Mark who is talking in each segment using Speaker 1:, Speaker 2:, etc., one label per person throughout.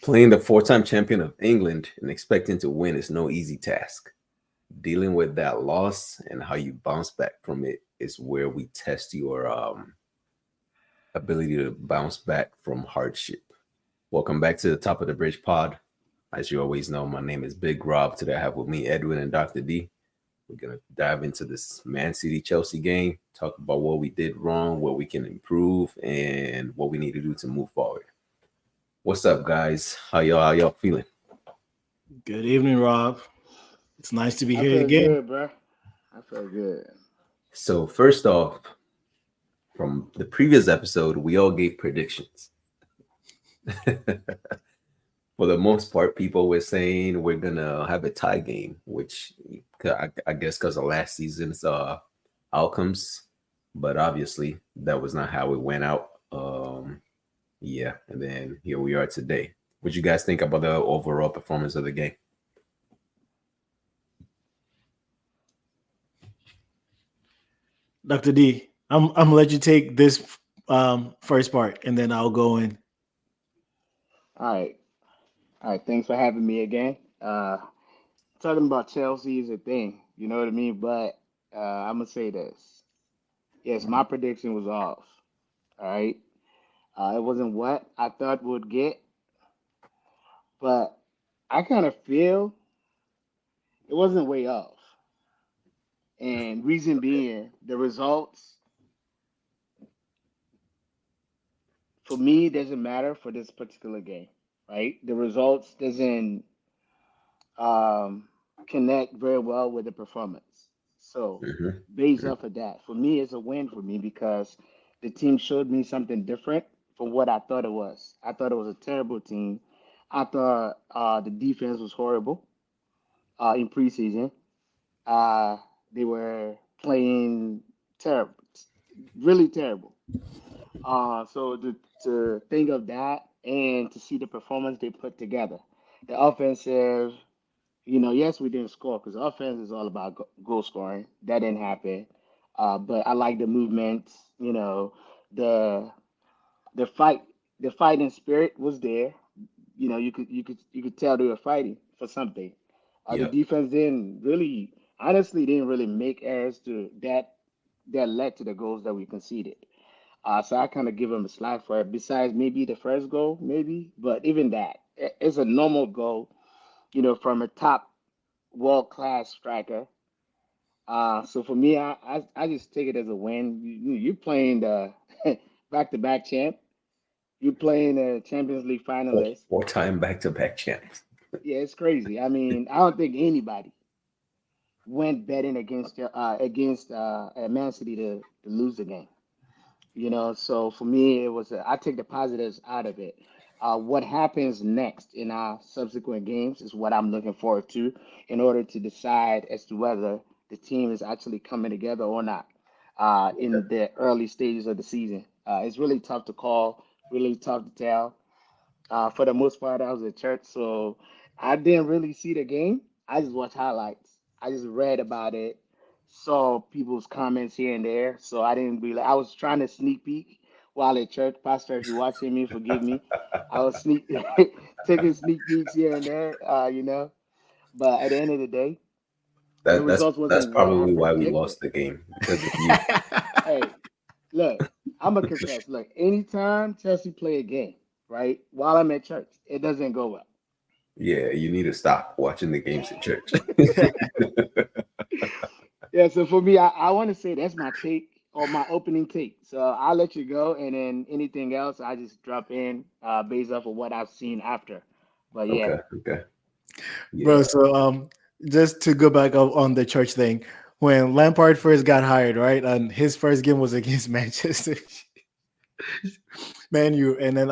Speaker 1: Playing the four-time champion of England and expecting to win is no easy task. Dealing with that loss and how you bounce back from it is where we test your ability to bounce back from hardship. Welcome back to the Top of the Bridge pod. As you always know, my name is Big Rob. Today I have with me Edwin and Dr. D. We're going to dive into this Man City Chelsea game, talk about what we did wrong, what we can improve, and what we need to do to move forward. What's up, guys? How y'all feeling?
Speaker 2: Good evening, Rob. It's nice to be
Speaker 3: I
Speaker 2: here
Speaker 3: feel
Speaker 2: again.
Speaker 3: good, bro. I feel good.
Speaker 1: So first off, from the previous episode, we all gave predictions. For the most part, people were saying we're gonna have a tie game, which I guess because of last season's outcomes, but obviously that was not how it went out. Yeah, and then here we are today. What you guys think about the overall performance of the game?
Speaker 2: Dr. D, I'm gonna let you take this first part and then I'll go in.
Speaker 3: All right. All right. Thanks for having me again. Talking about Chelsea is a thing, you know what I mean? But I'm gonna say this. Yes, my prediction was off. All right. It wasn't what I thought would get, but I kind of feel it wasn't way off. And reason being, the results for me doesn't matter for this particular game, right? The results doesn't um, connect very well with the performance. So,
Speaker 1: Hmm.
Speaker 3: based off of that, for me, it's a win for me because the team showed me something different from what I thought it was. I thought it was a terrible team. I thought the defense was horrible in preseason. Uh, they were playing terrible, really terrible. So to think of that and to see the performance they put together, the offensive. Yes, we didn't score because offense is all about goal scoring. That didn't happen. But I like the movement. The the fight, the fighting spirit was there. You could tell they were fighting for something. The
Speaker 1: Yep.
Speaker 3: defense didn't really, honestly, didn't really make errors to that led to the goals that we conceded. So I kind of give them a slack for it. Besides maybe the first goal, maybe, but even that, it's a normal goal. From a top world class striker. So for me, I just take it as a win. You're playing the back to back champ. You're playing a Champions League finalist.
Speaker 1: Four-time back-to-back champs.
Speaker 3: Yeah, it's crazy. I mean, I don't think anybody went betting against Man City to lose the game. So for me, I take the positives out of it. What happens next in our subsequent games is what I'm looking forward to in order to decide as to whether the team is actually coming together or not in the early stages of the season. It's really tough to call, really tough to tell. For the most part, I was at church, so I didn't really see the game. I just watched highlights. I just read about it, saw people's comments here and there. So I didn't really. I was trying to sneak peek while at church. Pastor, if you're watching me, forgive me. I was taking sneak peeks here and there. But at the end of the day, the
Speaker 1: That that's
Speaker 3: results
Speaker 1: that's
Speaker 3: wasn't what I
Speaker 1: probably why we
Speaker 3: predicted.
Speaker 1: lost the game because of you.
Speaker 3: Hey, look, I'm gonna confess. Look, anytime Chelsea play a game, right, while I'm at church, it doesn't go well.
Speaker 1: Yeah, you need to stop watching the games at church.
Speaker 3: Yeah, so for me, I want to say that's my take or my opening take. So I'll let you go, and then anything else, I just drop in based off of what I've seen after. But yeah,
Speaker 1: Okay, okay.
Speaker 2: Bro,
Speaker 1: Yeah.
Speaker 2: so just to go back up on the church thing, when Lampard first got hired, right? And his first game was against Manchester Man U, and then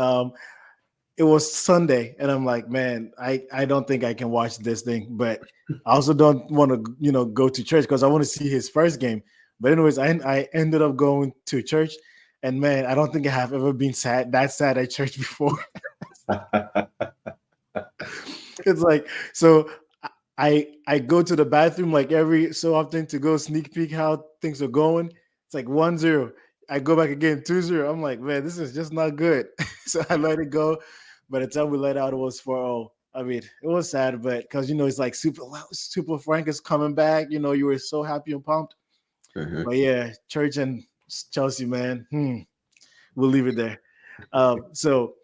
Speaker 2: it was Sunday, and I'm like, man, I don't think I can watch this thing, but I also don't want to go to church because I want to see his first game. But anyways, I ended up going to church, and man, I don't think I have ever been sad at church before. It's like so. I go to the bathroom like every so often to go sneak peek how things are going. It's like 1-0. I go back again 2-0. I'm like, man, this is just not good. So I let it go. By the time we let out, it was 4-0. I mean, it was sad, but because it's like Super Frank is coming back. You were so happy and pumped.
Speaker 1: Mhm.
Speaker 2: But yeah, Church and Chelsea, man. We'll leave it there. So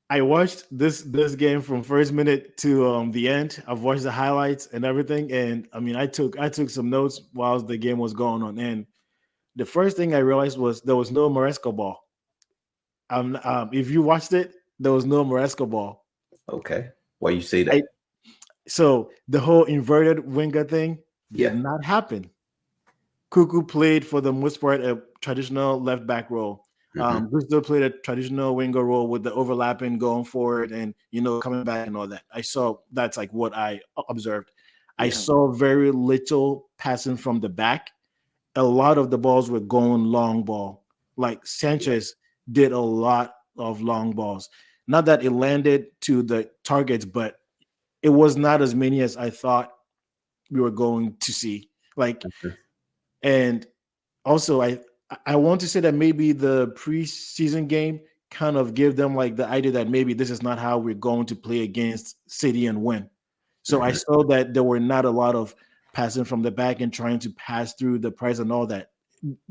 Speaker 2: I watched this game from first minute to the end. I've watched the highlights and everything, and I mean, I took some notes while the game was going on. And the first thing I realized was there was no Maresco ball. If you watched it, there was no Maresco ball.
Speaker 1: Okay. Why you say
Speaker 2: I
Speaker 1: that?
Speaker 2: So the whole inverted winger thing did
Speaker 1: Yeah.
Speaker 2: not happen. Cuckoo played for the most part a traditional left back role.
Speaker 1: Mhm.
Speaker 2: Gusto played a traditional winger role with the overlapping, going forward, and coming back and all that. I saw that's like what I observed. I
Speaker 1: Yeah.
Speaker 2: saw very little passing from the back. A lot of the balls were going long ball. Like
Speaker 1: Yeah.
Speaker 2: Sanchez did a lot of long balls. Not that it landed to the targets, but it was not as many as I thought we were going to see. Like,
Speaker 1: Mhm.
Speaker 2: and also I want to say that maybe the preseason game kind of gave them like the idea that maybe this is not how we're going to play against City and win. So I
Speaker 1: Mhm.
Speaker 2: saw that there were not a lot of passing from the back and trying to pass through the press and all that.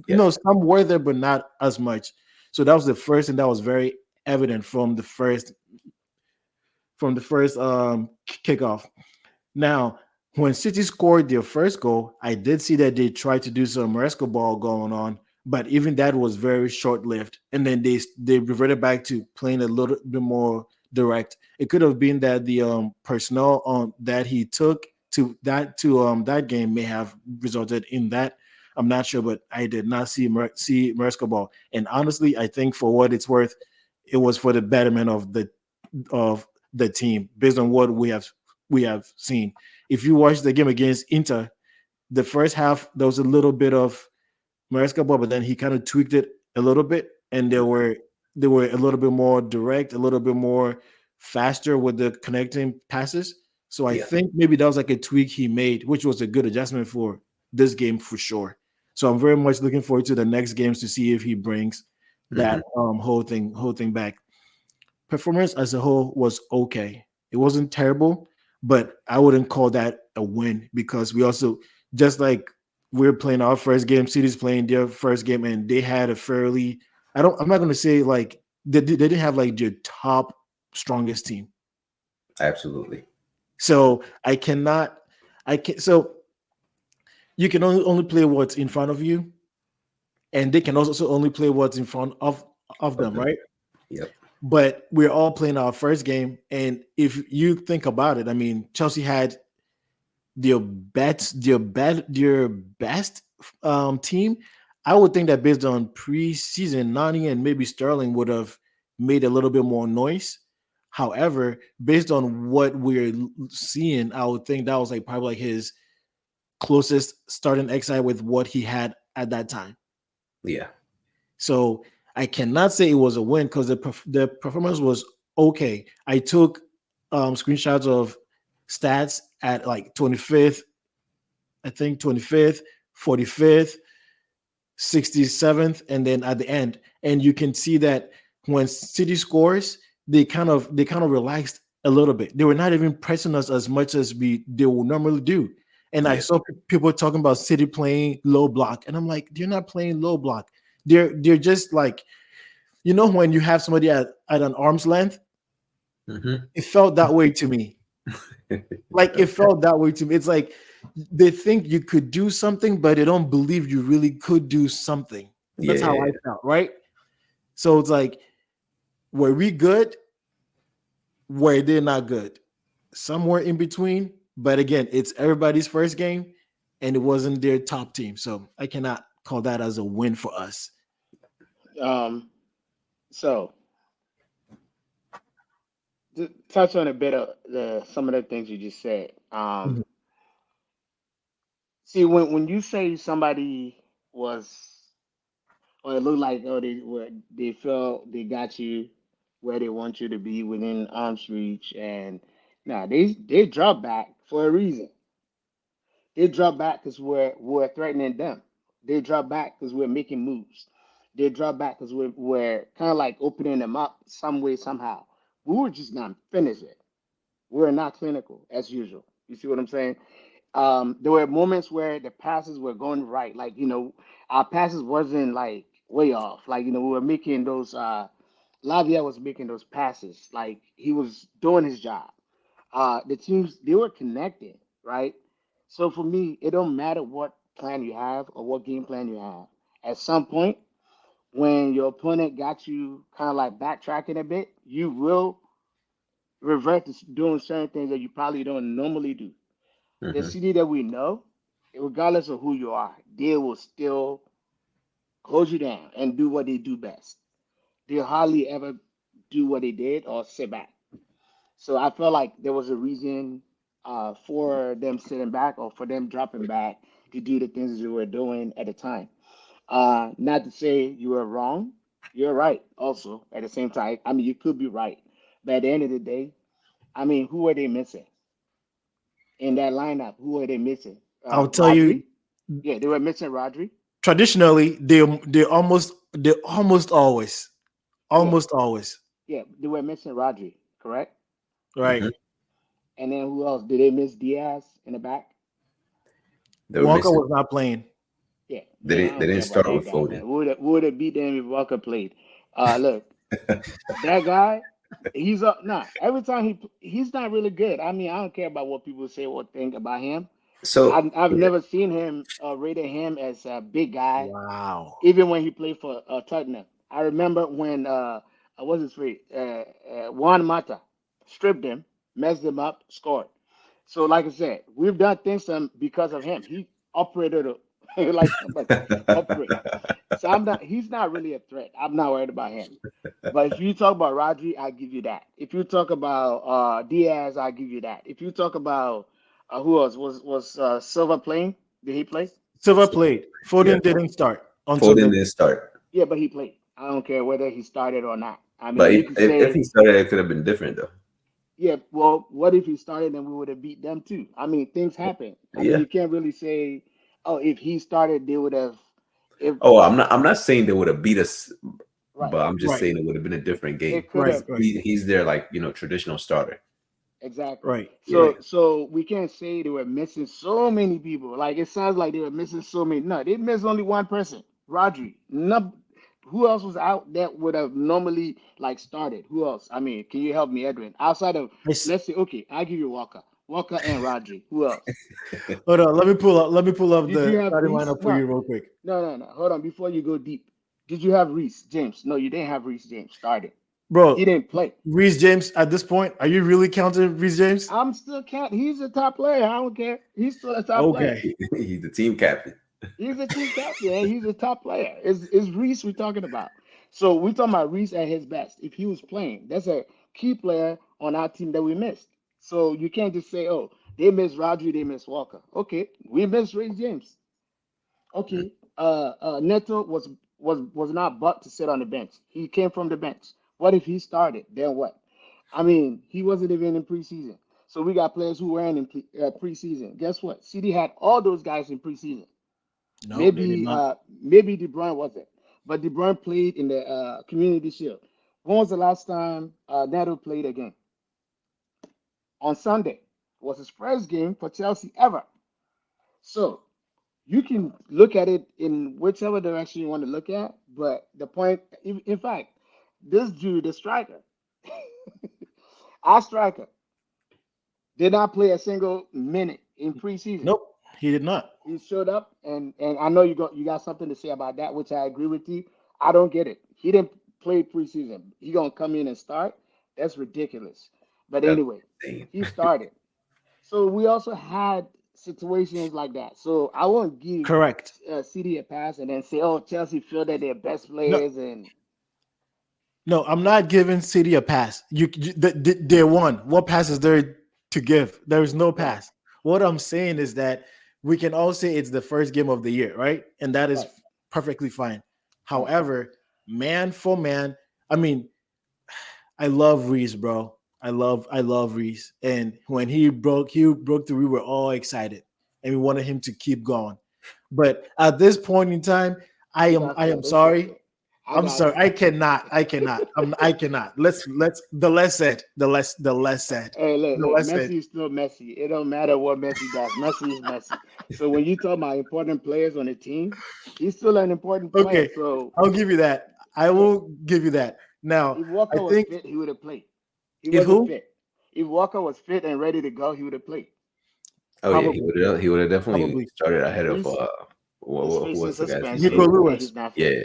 Speaker 1: Yeah.
Speaker 2: Some were there, but not as much. So that was the first thing that was very evident from the first kickoff. Now, when City scored their first goal, I did see that they tried to do some Maresco ball going on, but even that was very short lived. And then they reverted back to playing a little bit more direct. It could have been that the personnel on that he took to that game may have resulted in that. I'm not sure, but I did not see Maresco ball. And honestly, I think for what it's worth, it was for the betterment of the team based on what we have seen. If you watch the game against Inter, the first half there was a little bit of Maresca ball, but then he kind of tweaked it a little bit, and they were a little bit more direct, a little bit more faster with the connecting passes. So I
Speaker 1: Yeah.
Speaker 2: think maybe that was like a tweak he made, which was a good adjustment for this game for sure. So I'm very much looking forward to the next games to see if he brings that
Speaker 1: Mhm.
Speaker 2: whole thing back. Performance as a whole was okay. It wasn't terrible, but I wouldn't call that a win because we also just like we're playing our first game, City's playing their first game, and they had a fairly I'm not gonna say like they didn't have like their top strongest team.
Speaker 1: Absolutely.
Speaker 2: So so you can only play what's in front of you, and they can also only play what's in front of
Speaker 1: Of
Speaker 2: them,
Speaker 1: them.
Speaker 2: right?
Speaker 1: Yep.
Speaker 2: But we're all playing our first game, and if you think about it, I mean, Chelsea had their best team. I would think that based on preseason, Nani and maybe Sterling would have made a little bit more noise. However, based on what we're seeing, I would think that was like probably like his closest starting XI with what he had at that time.
Speaker 1: Yeah.
Speaker 2: So I cannot say it was a win because the performance was okay. I took screenshots of stats at like 25th, I think 25th, 45th, 67th, and then at the end. And you can see that when City scores, they kind of relaxed a little bit. They were not even pressing us as much as they will normally do. And I
Speaker 1: Yeah.
Speaker 2: saw people talking about City playing low block, and I'm like, they're not playing low block. They're just like when you have somebody at an arm's length.
Speaker 1: Mhm.
Speaker 2: It felt that way to me. Like it
Speaker 1: Okay.
Speaker 2: felt that way to me. It's like they think you could do something, but they don't believe you really could do something.
Speaker 1: Yeah.
Speaker 2: That's how
Speaker 1: Yeah.
Speaker 2: I felt, right? So it's like, were we good? Were they not good? Somewhere in between. But again, it's everybody's first game, and it wasn't their top team. So I cannot call that as a win for us.
Speaker 3: Um, so to touch on a bit of the some of the things you just said.
Speaker 2: Mhm.
Speaker 3: See, when you say somebody was, or it looked like, oh, they felt they got you where they want you to be within arm's reach, and now they drop back for a reason. They drop back because we're threatening them. They drop back because we're making moves. They dropped back because we're kind of like opening them up some way, somehow. We were just not finished it. We were not clinical as usual. You see what I'm saying? There were moments where the passes were going right. Like, our passes wasn't like way off. Like, we were making those, Lavia was making those passes. Like, he was doing his job. The teams, they were connected, right? So for me, it don't matter what plan you have or what game plan you have. At some point, when your opponent got you kind of like backtracking a bit, you will revert to doing certain things that you probably don't normally do. The
Speaker 1: Mhm.
Speaker 3: city that we know, regardless of who you are, they will still close you down and do what they do best. They hardly ever do what they did or sit back. So I felt like there was a reason for them sitting back or for them dropping back to do the things they were doing at the time. Not to say you were wrong, you're right also at the same time. I mean, you could be right. But at the end of the day, I mean, who are they missing in that lineup? Who are they missing?
Speaker 2: I'll tell you,
Speaker 3: Rodri? Yeah, they were missing Rodri.
Speaker 2: traditionally, they almost
Speaker 3: Yeah,
Speaker 2: always,
Speaker 3: yeah, they were missing Rodri, correct?
Speaker 2: right.
Speaker 1: Mhm.
Speaker 3: And then who else? Did they miss Diaz in the back?
Speaker 1: They were
Speaker 2: Walker
Speaker 1: missing.
Speaker 2: was not playing.
Speaker 3: Yeah,
Speaker 1: They
Speaker 3: man, I
Speaker 1: didn't. They
Speaker 3: don't care
Speaker 1: didn't
Speaker 3: about
Speaker 1: start
Speaker 3: that
Speaker 1: with
Speaker 3: guy,
Speaker 1: Foden.
Speaker 3: man. Would have beat them if Walker played. Look, that guy, he's up. Nah, every time he's not really good. I mean, I don't care about what people say or think about him.
Speaker 1: So
Speaker 3: I've never seen him rated him as a big guy,
Speaker 2: Wow.
Speaker 3: even when he played for Tottenham. I remember when what's his face, Juan Mata stripped him, messed him up, scored. So, like I said, we've done things to him because of him. He operated like somebody operate. So I'm not. He's not really a threat. I'm not worried about him. But if you talk about Rodri, I give you that. If you talk about Diaz, I give you that. If you talk about who else was Silva playing? Did he play?
Speaker 2: Silva played.
Speaker 1: yeah,
Speaker 2: Foden didn't start until
Speaker 1: Foden
Speaker 2: the
Speaker 1: didn't start.
Speaker 3: Yeah, but he played. I don't care whether he started or not. I
Speaker 1: But
Speaker 3: mean, you could
Speaker 1: if
Speaker 3: say,
Speaker 1: he started, it could have been different though.
Speaker 3: yeah, well, what if he started and we would have beat them too? I mean, things happen. I mean,
Speaker 1: Yeah.
Speaker 3: you can't really say, oh, if he started, they would have. If
Speaker 1: Oh, I'm not saying they would have beat us,
Speaker 3: right,
Speaker 1: but I'm just
Speaker 2: right,
Speaker 1: saying it would have been a different game
Speaker 3: it could
Speaker 2: right,
Speaker 3: have
Speaker 1: because
Speaker 2: right,
Speaker 1: he's their like traditional starter.
Speaker 3: exactly.
Speaker 2: right,
Speaker 1: Yeah.
Speaker 2: right.
Speaker 3: So we can't say they were missing so many people. Like it sounds like they were missing so many. No, they missed only one person, Rodri. No, who else was out that would have normally like started? Who else? I mean, can you help me, Edwin? Outside of
Speaker 2: I s-
Speaker 3: let's say, okay, I give you Walker and Rodri. Who else?
Speaker 2: Hold on. Let me pull up
Speaker 3: Did you
Speaker 2: the
Speaker 3: have
Speaker 2: starting
Speaker 3: Reese?
Speaker 2: lineup for
Speaker 3: No,
Speaker 2: you real quick,
Speaker 3: no. Hold on, before you go deep. Did you have Reese James? No, you didn't have Reese James started. He
Speaker 2: bro.
Speaker 3: didn't play.
Speaker 2: Reese James. At this point, are you really counting Reese James?
Speaker 3: I'm still count. He's a top player. I don't care. He's still a top player.
Speaker 2: Okay.
Speaker 1: He's the team captain.
Speaker 3: He's a team captain. And he's a top player. Is Reese we're talking about? So we're talking about Reese at his best. If he was playing, that's a key player on our team that we missed. So you can't just say, "Oh, they missed Rodri, they missed Walker." Okay, we missed Ray James.
Speaker 1: Mm.
Speaker 3: Okay, Neto was not but to sit on the bench. He came from the bench. What if he started? Then what? I mean, he wasn't even in preseason. So we got players who weren't in preseason. Guess what? CD had all those guys in preseason.
Speaker 2: No, they did
Speaker 3: Maybe
Speaker 2: not.
Speaker 3: maybe De Bruyne wasn't, but De Bruyne played in the Community Shield. When was the last time Neto played again? On Sunday. It was his first game for Chelsea ever. So you can look at it in whichever direction you want to look at, but the point, in fact, this dude, the striker, our striker, did not play a single minute in preseason.
Speaker 2: Nope, he did not.
Speaker 3: He showed up, and I know you got something to say about that, which I agree with you. I don't get it. He didn't play preseason. He gonna come in and start? That's ridiculous. But
Speaker 1: That's
Speaker 3: anyway,
Speaker 1: insane.
Speaker 3: he started. So we also had situations like that. So I won't give
Speaker 2: Correct.
Speaker 3: CD a pass and then say, "Oh, Chelsea feel that they're best
Speaker 2: No,
Speaker 3: players," and
Speaker 2: no, I'm not giving City a pass. They won. What pass is there to give? There is no
Speaker 3: right,
Speaker 2: pass. What I'm saying is that we can all say it's the first game of the year, right? And that is
Speaker 3: right,
Speaker 2: perfectly fine.
Speaker 3: right.
Speaker 2: However, man for man, I mean, I love Reese, bro. I love Reese. And when he broke through, we were all excited and we wanted him to keep going. But at this point in time, I
Speaker 3: He
Speaker 2: am
Speaker 3: got
Speaker 2: I am
Speaker 3: cut. They cut
Speaker 2: sorry.
Speaker 3: him.
Speaker 2: I'm
Speaker 3: got
Speaker 2: sorry.
Speaker 3: you.
Speaker 2: I cannot. I cannot. Let's the less said. The less said.
Speaker 3: Hey,
Speaker 2: The
Speaker 3: look,
Speaker 2: less said.
Speaker 3: Messi is still Messi. It don't matter what Messi does. Messi is Messi. So when you talk about important players on the team, he's still an important player.
Speaker 2: Okay,
Speaker 3: So
Speaker 2: I'll give you that. I
Speaker 3: yeah,
Speaker 2: will give you that. Now,
Speaker 3: if
Speaker 2: I
Speaker 3: Walker was
Speaker 2: think
Speaker 3: fit, he would have played. He
Speaker 2: if
Speaker 3: wasn't
Speaker 2: who
Speaker 3: fit. If Walker was fit and ready to go, he would have played.
Speaker 1: Oh yeah,
Speaker 2: probably
Speaker 1: he would have definitely
Speaker 2: probably
Speaker 1: started ahead of
Speaker 3: He's
Speaker 1: who
Speaker 3: facing
Speaker 1: was the guy's
Speaker 2: Nico
Speaker 1: name?
Speaker 3: suspension and
Speaker 2: Lewis.
Speaker 3: he's not fit.
Speaker 1: Yeah.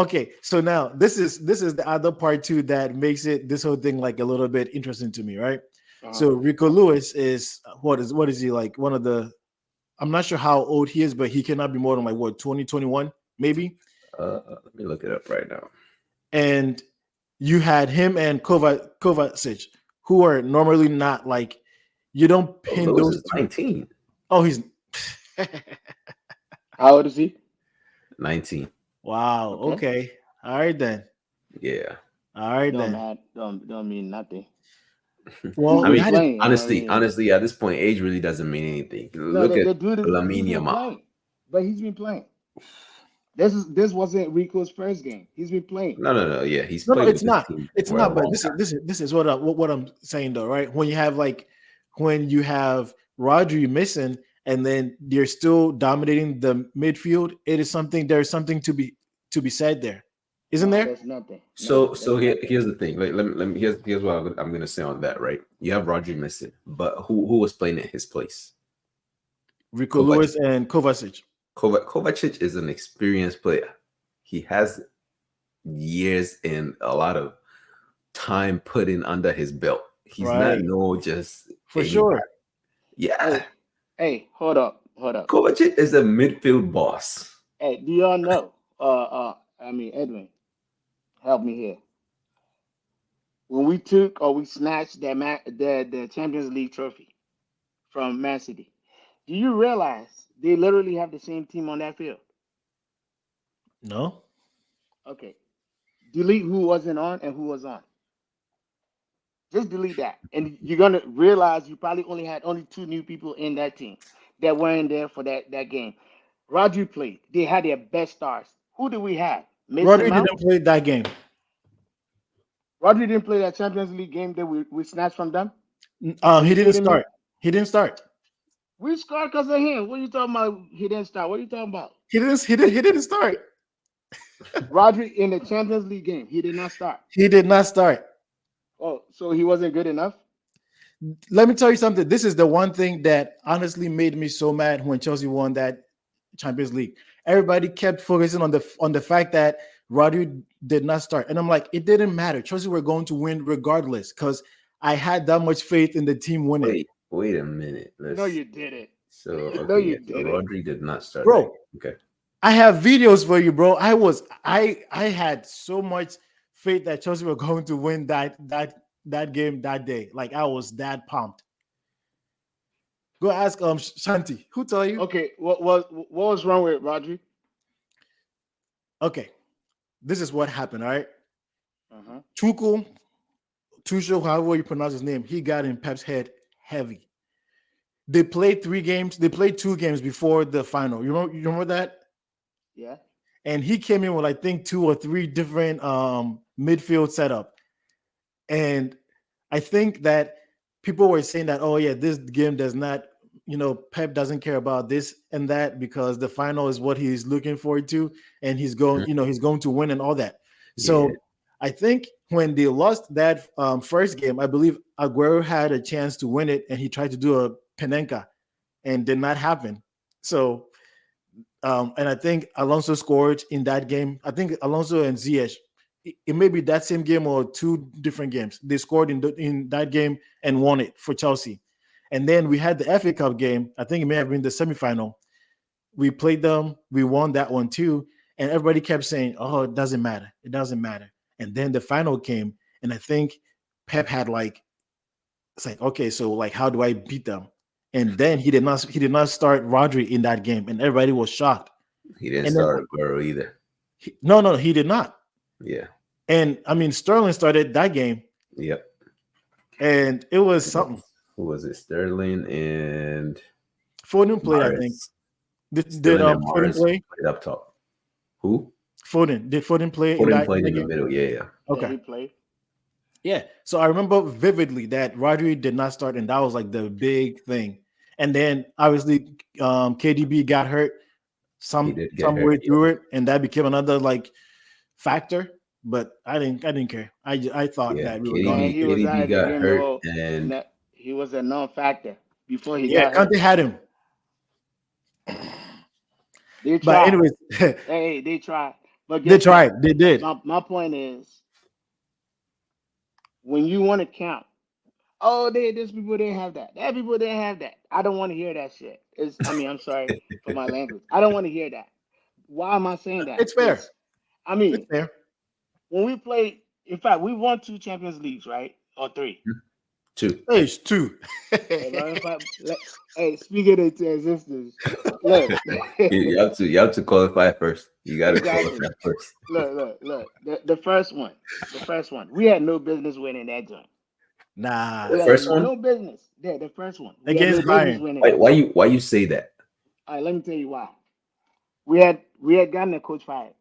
Speaker 2: Okay, so now this is the other part too that makes it this whole thing like a little bit interesting to me, right?
Speaker 3: Uh-huh.
Speaker 2: So Rico Lewis is what is he like? One of the I'm not sure how old he is, but he cannot be more than like what 2021 maybe.
Speaker 1: Let me look it up right now.
Speaker 2: And you had him and Kovacic, who are normally not like you don't
Speaker 1: Oh,
Speaker 2: pin
Speaker 1: Lewis
Speaker 2: those
Speaker 1: is
Speaker 2: two.
Speaker 1: 19.
Speaker 2: Oh, he's
Speaker 3: How old is he?
Speaker 1: 19.
Speaker 2: wow.
Speaker 3: Okay.
Speaker 2: Okay, all right then.
Speaker 1: Yeah.
Speaker 2: All right
Speaker 3: Don't
Speaker 2: then.
Speaker 3: matter. Don't mean nothing. He's
Speaker 2: Well,
Speaker 1: I
Speaker 3: been
Speaker 1: mean,
Speaker 2: that is
Speaker 3: playing. I mean,
Speaker 1: honestly, at this point, age really doesn't mean anything.
Speaker 3: no,
Speaker 1: Look at
Speaker 3: the dude is he's
Speaker 1: Lamine
Speaker 3: been
Speaker 1: Yamal.
Speaker 3: playing, but he's been playing. This wasn't Rico's first game. He's been playing.
Speaker 1: No. Yeah, he's
Speaker 2: no,
Speaker 1: played
Speaker 2: it's
Speaker 1: with this
Speaker 2: not.
Speaker 1: team
Speaker 2: It's
Speaker 1: for a
Speaker 2: not. But
Speaker 1: long
Speaker 2: this is what I'm saying though, right? When you have Rodri missing, and then they're still dominating the midfield, it is something. There's something to be said there, isn't
Speaker 3: No,
Speaker 2: there?
Speaker 3: there's nothing. No,
Speaker 1: So
Speaker 3: there's nothing.
Speaker 1: here's the thing. Like, let me here's what I'm gonna say on that. Right, you have Rodri missing, but who was playing in his place?
Speaker 2: Rico
Speaker 1: Kovacic.
Speaker 2: Lewis and Kovacic.
Speaker 1: Kovacic is an experienced player. He has years and a lot of time put in under his belt. He's not
Speaker 2: Right.
Speaker 1: no just
Speaker 2: For
Speaker 1: anybody.
Speaker 2: sure.
Speaker 1: Yeah,
Speaker 3: Hey, hold up.
Speaker 1: Kovacic is a midfield boss.
Speaker 3: Hey, do y'all know? I mean, Edwin, help me here. When we took or we snatched the Champions League trophy from Man City, do you realize they literally have the same team on that field?
Speaker 2: No.
Speaker 3: Okay, delete who wasn't on and who was on. Just delete that, and you're gonna realize you probably only two new people in that team that weren't there for that game. Rodri played. They had their best stars. Who do we have? Mason
Speaker 2: Rodri
Speaker 3: Mount.
Speaker 2: didn't play that game.
Speaker 3: Rodri didn't play that Champions League game that we snatched from them.
Speaker 2: He
Speaker 3: You
Speaker 2: didn't
Speaker 3: kidding me?
Speaker 2: start. He didn't start.
Speaker 3: We scored because of him. What are you talking about? He didn't start. What are you talking about?
Speaker 2: He didn't start.
Speaker 3: Rodri in the Champions League game, he did not start.
Speaker 2: He did not start.
Speaker 3: Oh, so he wasn't good enough?
Speaker 2: Let me tell you something. This is the one thing that honestly made me so mad when Chelsea won that Champions League. Everybody kept focusing on the fact that Rodri did not start, and I'm like, it didn't matter. Chelsea were going to win regardless because I had that much faith in the team winning.
Speaker 1: Wait a minute.
Speaker 3: No, you didn't.
Speaker 1: So
Speaker 3: No,
Speaker 1: okay,
Speaker 3: you
Speaker 1: yeah, so
Speaker 3: didn't.
Speaker 1: Rodri did not start.
Speaker 2: Bro.
Speaker 1: Right? Okay.
Speaker 2: I have videos for you, bro. I had so much faith that Chelsea were going to win that game that day. Like I was that pumped. Go ask Shanti. Who tell you?
Speaker 3: Okay, what was wrong with Rodri?
Speaker 2: Okay, this is what happened. All right,
Speaker 3: Uh-huh.
Speaker 2: Tuchel, however you pronounce his name, he got in Pep's head heavy. They played 3 games. They played 2 games before the final. You remember that?
Speaker 3: Yeah.
Speaker 2: And he came in with I think 2 or 3 different midfield setup. And I think that people were saying that, oh yeah, this game does not, Pep doesn't care about this and that because the final is what he's looking forward to, and he's going, he's going to win and all that. So
Speaker 1: Yeah.
Speaker 2: I think when they lost that first game, I believe Aguero had a chance to win it, and he tried to do a Penenka, and did not happen. So, and I think Alonso scored in that game. I think Alonso and Ziyech, it may be that same game or 2 different games. They scored in that game and won it for Chelsea. And then we had the FA Cup game. I think it may have been the semifinal. We played them. We won that one too. And everybody kept saying, oh, it doesn't matter. It doesn't matter. And then the final came. And I think Pep had it's like, okay, so like, how do I beat them? And then he did not start Rodri in that game. And everybody was shocked.
Speaker 1: He didn't
Speaker 2: And then-
Speaker 1: start Aguero either.
Speaker 2: No, he did not.
Speaker 1: Yeah.
Speaker 2: And I mean, Sterling started that game.
Speaker 1: Yep.
Speaker 2: And it was something.
Speaker 1: Who was it? Sterling and
Speaker 2: Foden played, I think.
Speaker 1: Mahrez.
Speaker 2: Did
Speaker 1: Sterling and
Speaker 2: Foden
Speaker 1: Mahrez
Speaker 2: play?
Speaker 1: played up top. Who?
Speaker 2: Foden. Did Foden play in
Speaker 1: Foden
Speaker 2: that
Speaker 1: played in the
Speaker 2: game?
Speaker 1: middle. Yeah, yeah.
Speaker 3: Yeah,
Speaker 2: Okay.
Speaker 3: he played.
Speaker 2: Yeah. So I remember vividly that Rodri did not start, and that was like the big thing. And then obviously KDB got hurt
Speaker 1: He
Speaker 2: some
Speaker 1: did get hurt.
Speaker 2: way
Speaker 1: Yeah,
Speaker 2: through it, and that became another like factor. But I didn't care. I thought
Speaker 1: yeah.
Speaker 2: that we were
Speaker 3: Man,
Speaker 2: gone.
Speaker 3: he was out
Speaker 1: KDB
Speaker 3: of the
Speaker 1: got
Speaker 3: game the
Speaker 1: hurt,
Speaker 3: whole.
Speaker 1: and
Speaker 3: No, he was a non-factor before he
Speaker 2: Yeah,
Speaker 3: got hurt.
Speaker 2: Conte had him.
Speaker 3: They
Speaker 2: But
Speaker 3: tried.
Speaker 2: anyways,
Speaker 3: Hey, they tried. But
Speaker 2: they
Speaker 3: guess what?
Speaker 2: tried. They did.
Speaker 3: My point is, when you want to count, oh, these people didn't have that. That people didn't have that. I don't want to hear that shit. I'm sorry for my language. I don't want to hear that. Why am I saying that?
Speaker 2: It's fair.
Speaker 3: I
Speaker 2: It's
Speaker 3: mean,
Speaker 2: fair.
Speaker 3: when we played, in fact, we won 2 Champions Leagues, right? Or 3.
Speaker 1: 2.
Speaker 2: Hey, it's two.
Speaker 3: Hey, bro, hey, speak it into existence. Look,
Speaker 1: You have to qualify first. You got to
Speaker 3: exactly.
Speaker 1: qualify first.
Speaker 3: Look. The first one, we had no business winning that joint.
Speaker 2: Nah.
Speaker 3: We
Speaker 1: The
Speaker 3: had
Speaker 1: first one.
Speaker 3: no business. Yeah, the first one. We had no
Speaker 2: Against
Speaker 3: business
Speaker 2: Bayern.
Speaker 3: winning that.
Speaker 1: Why you say that?
Speaker 3: All right, let me tell you why. We had gotten a coach fired,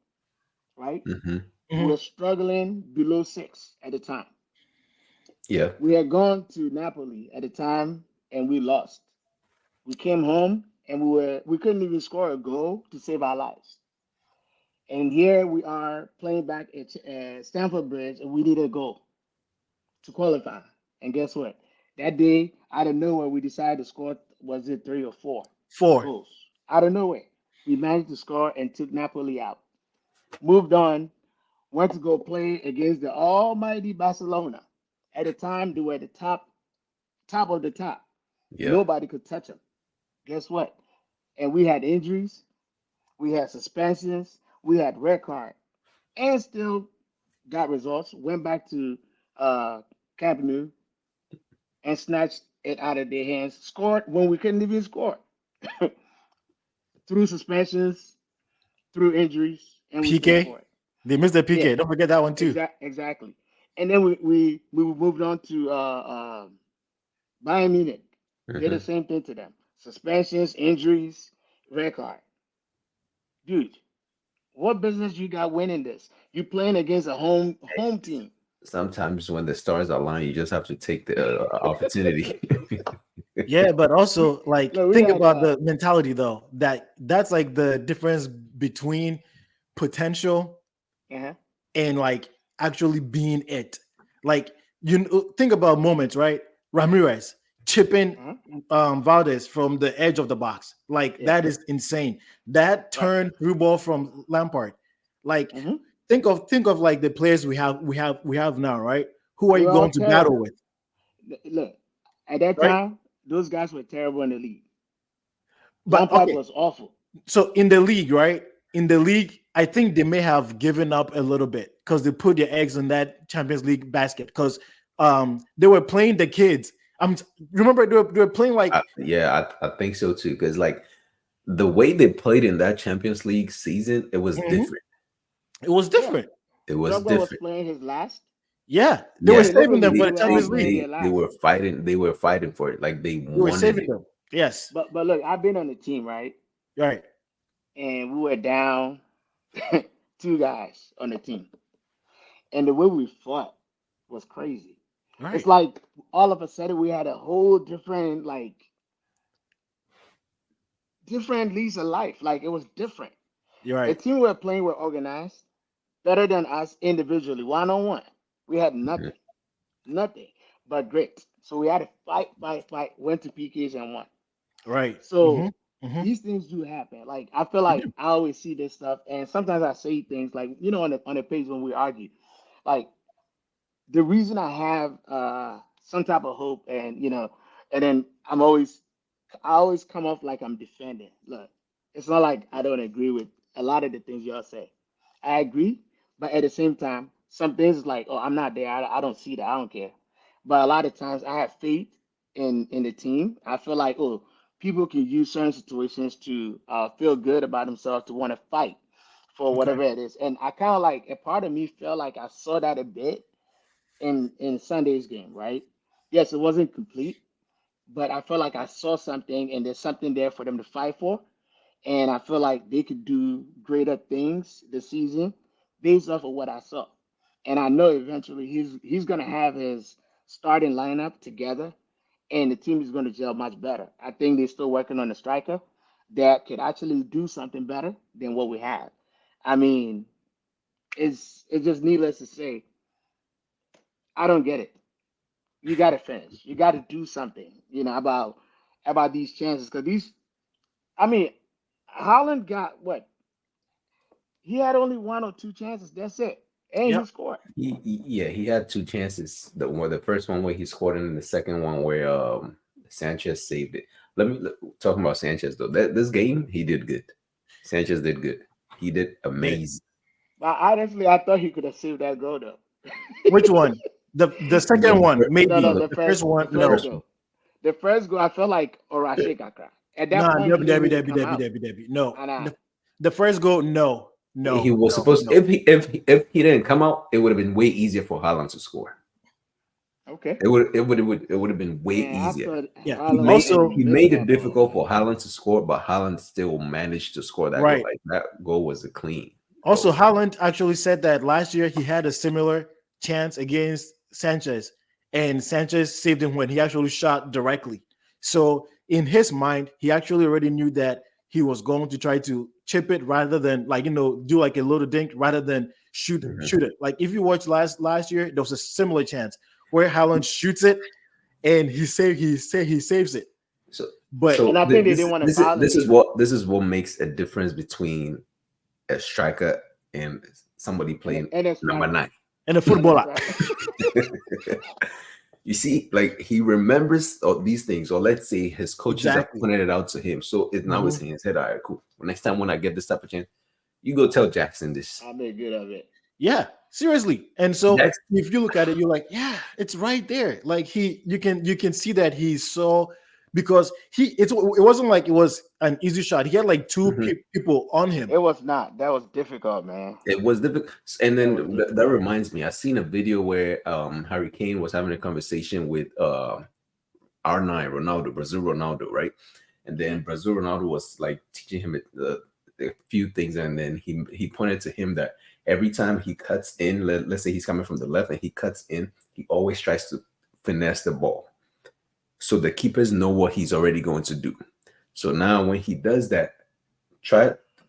Speaker 3: right?
Speaker 1: Hmm.
Speaker 3: We
Speaker 2: Mhm.
Speaker 3: were struggling below 6 at the time.
Speaker 1: Yeah.
Speaker 3: We had gone to Napoli at the time and we lost. We came home and we couldn't even score a goal to save our lives. And here we are playing back at Stamford Bridge and we need a goal to qualify. And guess what? That day, out of nowhere, we decided to score. Was it 3 or 4
Speaker 2: 4.
Speaker 3: goals? Out of nowhere, we managed to score and took Napoli out. Moved on, went to go play against the almighty Barcelona. At the time, they were at the top of the top.
Speaker 1: Yeah.
Speaker 3: Nobody could touch them. Guess what? And we had injuries, we had suspensions, we had red card, and still got results. Went back to uh, Camp Nou and snatched it out of their hands. Scored when we couldn't even score through suspensions, through injuries, and we paid
Speaker 2: PK.
Speaker 3: for it.
Speaker 2: They missed the
Speaker 3: Yeah,
Speaker 2: PK. Don't forget that one too.
Speaker 3: exactly. And then we moved on to Bayern Munich. Did
Speaker 1: Hmm.
Speaker 3: the same thing to them. Suspensions, injuries, red card. Dude, what business you got winning this? You playing against a home team.
Speaker 1: Sometimes when the stars align, you just have to take the opportunity.
Speaker 2: Yeah, but also like
Speaker 3: Look, we
Speaker 2: think
Speaker 3: had
Speaker 2: about the mentality though. That's like the difference between potential
Speaker 3: uh-huh,
Speaker 2: and like actually being it. Like think about moments, right? Ramirez chipping
Speaker 3: uh-huh.
Speaker 2: Valdez from the edge of the box. Like
Speaker 3: Yeah,
Speaker 2: that is insane. That
Speaker 3: right.
Speaker 2: turn through ball from Lampard. Like
Speaker 3: Hmm.
Speaker 2: think of like the players we have now, right? Who are
Speaker 3: They
Speaker 2: you
Speaker 3: were all
Speaker 2: going to battle
Speaker 3: terrible.
Speaker 2: with?
Speaker 3: Look, at that
Speaker 2: Right?
Speaker 3: time, those guys were terrible in the league.
Speaker 2: But
Speaker 3: Lampard
Speaker 2: okay,
Speaker 3: was awful.
Speaker 2: so in the league, right? In the league, I think they may have given up a little bit because they put their eggs in that Champions League basket because they were playing the kids. Remember they were playing like
Speaker 1: Yeah, I think so too. Because like the way they played in that Champions League season, it was
Speaker 2: Mhm.
Speaker 1: different.
Speaker 2: it was
Speaker 3: Yeah,
Speaker 2: different.
Speaker 1: It was
Speaker 3: Drogba was
Speaker 1: different.
Speaker 3: playing his last.
Speaker 2: Yeah, they were
Speaker 1: Yes,
Speaker 2: saving them
Speaker 3: Literally,
Speaker 2: for
Speaker 1: they
Speaker 2: the
Speaker 3: they were all
Speaker 2: Champions
Speaker 1: they
Speaker 3: playing
Speaker 2: League.
Speaker 3: their
Speaker 1: they they
Speaker 3: last.
Speaker 1: were fighting. They were fighting for it. Like they
Speaker 2: They were
Speaker 1: wanted
Speaker 2: saving
Speaker 1: it.
Speaker 2: them. Yes,
Speaker 3: But look, I've been on the team, right?
Speaker 2: right,
Speaker 3: And we were down 2 guys on the team. And the way we fought was crazy. It's
Speaker 2: right.
Speaker 3: like all of a sudden we had a whole different lease of life. Like it was different.
Speaker 2: You're
Speaker 3: The
Speaker 2: right.
Speaker 3: team we were playing were organized, better than us individually, 1-on-1. We had
Speaker 1: Mhm.
Speaker 3: nothing but grit. So we had to fight, went to PKs and won.
Speaker 2: Right.
Speaker 3: So
Speaker 2: Hmm.
Speaker 3: these things do happen. Like I feel like I always see this stuff, and sometimes I say things like, on the page when we argue, like the reason I have some type of hope, and then I always come off like I'm defending. Look, it's not like I don't agree with a lot of the things y'all say. I agree, but at the same time, some things is like, oh, I'm not there. I don't see that. I don't care. But a lot of times, I have faith in the team. I feel like, oh, people can use certain situations to feel good about themselves, to want to fight for
Speaker 2: Okay.
Speaker 3: whatever it is. And I kind of like a part of me felt like I saw that a bit in Sunday's game, right? Yes, it wasn't complete, but I felt like I saw something, and there's something there for them to fight for. and I feel like they could do greater things this season based off of what I saw. And I know eventually he's gonna have his starting lineup together, and the team is going to gel much better. I think they're still working on a striker that could actually do something better than what we have. I mean, it's just needless to say, I don't get it. You got to finish. You got to do something, about these chances because these. I mean, Holland got what? He had only one or two chances. That's it, and he
Speaker 2: Yep.
Speaker 3: scored.
Speaker 1: Yeah, he had two chances. The first one where he scored, and the second one where Sanchez saved it. Talking about Sanchez though. This game he did good. Sanchez did good. He did amazing.
Speaker 3: But honestly, I thought he could have saved that goal though.
Speaker 2: Which one? The second one, maybe.
Speaker 3: No,
Speaker 2: The first one,
Speaker 3: the
Speaker 2: no.
Speaker 3: first goal. The first goal, I felt like Orashik got cracked. At that
Speaker 2: Nah,
Speaker 3: point, he didn't need to come out.
Speaker 2: No.
Speaker 3: Nah.
Speaker 2: The first goal, no.
Speaker 1: He was supposed
Speaker 2: no.
Speaker 1: if he didn't come out, it would have been way easier for Haaland to score.
Speaker 3: Okay.
Speaker 1: It would have been way
Speaker 3: Man, I
Speaker 1: easier.
Speaker 3: thought
Speaker 2: Yeah.
Speaker 3: Haaland
Speaker 2: Also,
Speaker 1: He
Speaker 3: missed
Speaker 1: made it
Speaker 3: that
Speaker 1: difficult
Speaker 3: ball,
Speaker 1: for Haaland to score, but Haaland still managed to score that
Speaker 2: Right.
Speaker 1: goal. Like that goal was a clean.
Speaker 2: Also,
Speaker 1: goal.
Speaker 2: Haaland actually said that last year he had a similar chance against Sanchez, and Sanchez saved him when he actually shot directly. So in his mind, he actually already knew that he was going to try to chip it rather than do like a little dink rather than shoot it. Like if you watch last year, there was a similar chance where Haaland shoots it and he saves it. But
Speaker 3: And I think they didn't want to foul him
Speaker 1: this
Speaker 3: either.
Speaker 1: is what makes a difference between a striker and somebody playing
Speaker 3: And it's
Speaker 1: number 9.
Speaker 2: and a footballer.
Speaker 1: You see, like he remembers all these things, or let's say his coaches
Speaker 2: Exactly.
Speaker 1: are pointing it out to him. So it now is in his head. All right, cool. Well, next time when I get this type of chance, you go tell Jackson this.
Speaker 3: I made good of it.
Speaker 2: Yeah, seriously. And so
Speaker 1: Jackson-
Speaker 2: if you look at it, you're like, yeah, it's right there. Like you can see that he's so because it wasn't like it was an easy shot. He had like two people on him.
Speaker 3: It was not. That was difficult, man.
Speaker 1: It was difficult. And then
Speaker 3: That was
Speaker 1: that
Speaker 3: difficult.
Speaker 1: reminds me, I seen a video where Harry Kane was having a conversation with R9 Ronaldo, Brazil Ronaldo, right? And then Brazil Ronaldo was like teaching him a few things, and then he pointed to him that every time he cuts in, let's say he's coming from the left and he cuts in, he always tries to finesse the ball. So the keepers know what he's already going to do. So now when he does that,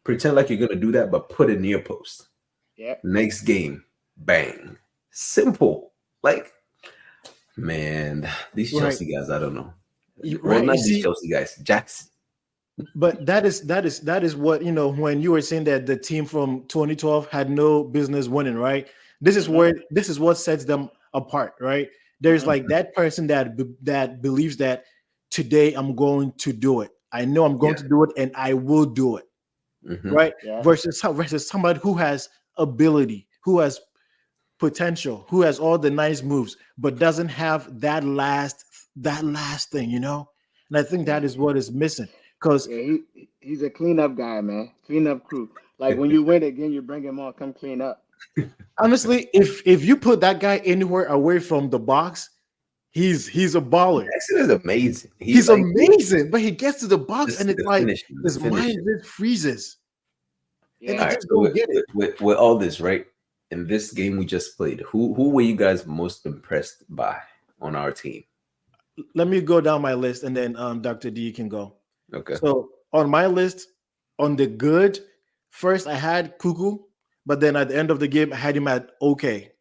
Speaker 1: pretend like you're going to do that, but put it near post.
Speaker 3: Yeah.
Speaker 1: Next game, bang. Simple. Like, man, these
Speaker 2: Right.
Speaker 1: Chelsea guys, I don't know.
Speaker 2: You-
Speaker 1: Well,
Speaker 2: right,
Speaker 1: not
Speaker 2: you
Speaker 1: these
Speaker 2: see-
Speaker 1: Chelsea guys, Jackson.
Speaker 2: But that is what when you were saying that the team from 2012 had no business winning, right? This is what sets them apart, right? There's like that person that believes that today I'm going to do it. I know I'm going to do it, and I will do it, right?
Speaker 3: Yeah.
Speaker 2: Versus somebody who has ability, who has potential, who has all the nice moves, but doesn't have that last thing, And I think that is what is missing. Because
Speaker 3: Yeah, he's a cleanup guy, man. Cleanup crew. Like when you win again, you bring him on, come clean up.
Speaker 2: honestly, if you put that guy anywhere away from the box, he's a baller.
Speaker 1: Jackson is amazing.
Speaker 2: He's
Speaker 1: like,
Speaker 2: amazing, but he gets to the box
Speaker 1: just
Speaker 2: and it's
Speaker 1: the
Speaker 2: like
Speaker 1: finishing, the
Speaker 2: his mind
Speaker 1: finishing.
Speaker 2: just freezes. And
Speaker 3: Yeah.
Speaker 2: I
Speaker 1: All right,
Speaker 2: just
Speaker 1: so
Speaker 2: don't get it.
Speaker 1: with all this, right? In this game we just played, who were you guys most impressed by on our team?
Speaker 2: Let me go down my list and then Dr. D can go.
Speaker 1: Okay.
Speaker 2: So on my list, on the good, first I had Cuckoo, but then at the end of the game, I had him at okay.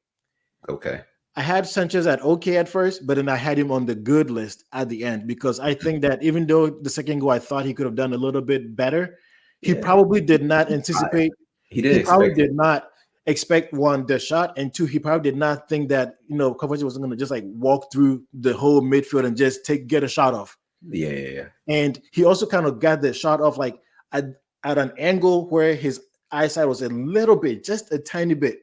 Speaker 1: Okay.
Speaker 2: I had Sanchez at okay at first, but then I had him on the good list at the end because I think that even though the second goal I thought he could have done a little bit better, he
Speaker 1: Yeah.
Speaker 2: probably did not anticipate.
Speaker 1: He didn't
Speaker 2: probably
Speaker 1: expect it.
Speaker 2: did not expect one, the shot, and two, he probably did not think that Kovacic was going to just like walk through the whole midfield and just get a shot off.
Speaker 1: Yeah.
Speaker 2: And he also kind of got the shot off like at an angle where his eyesight was a little bit, just a tiny bit,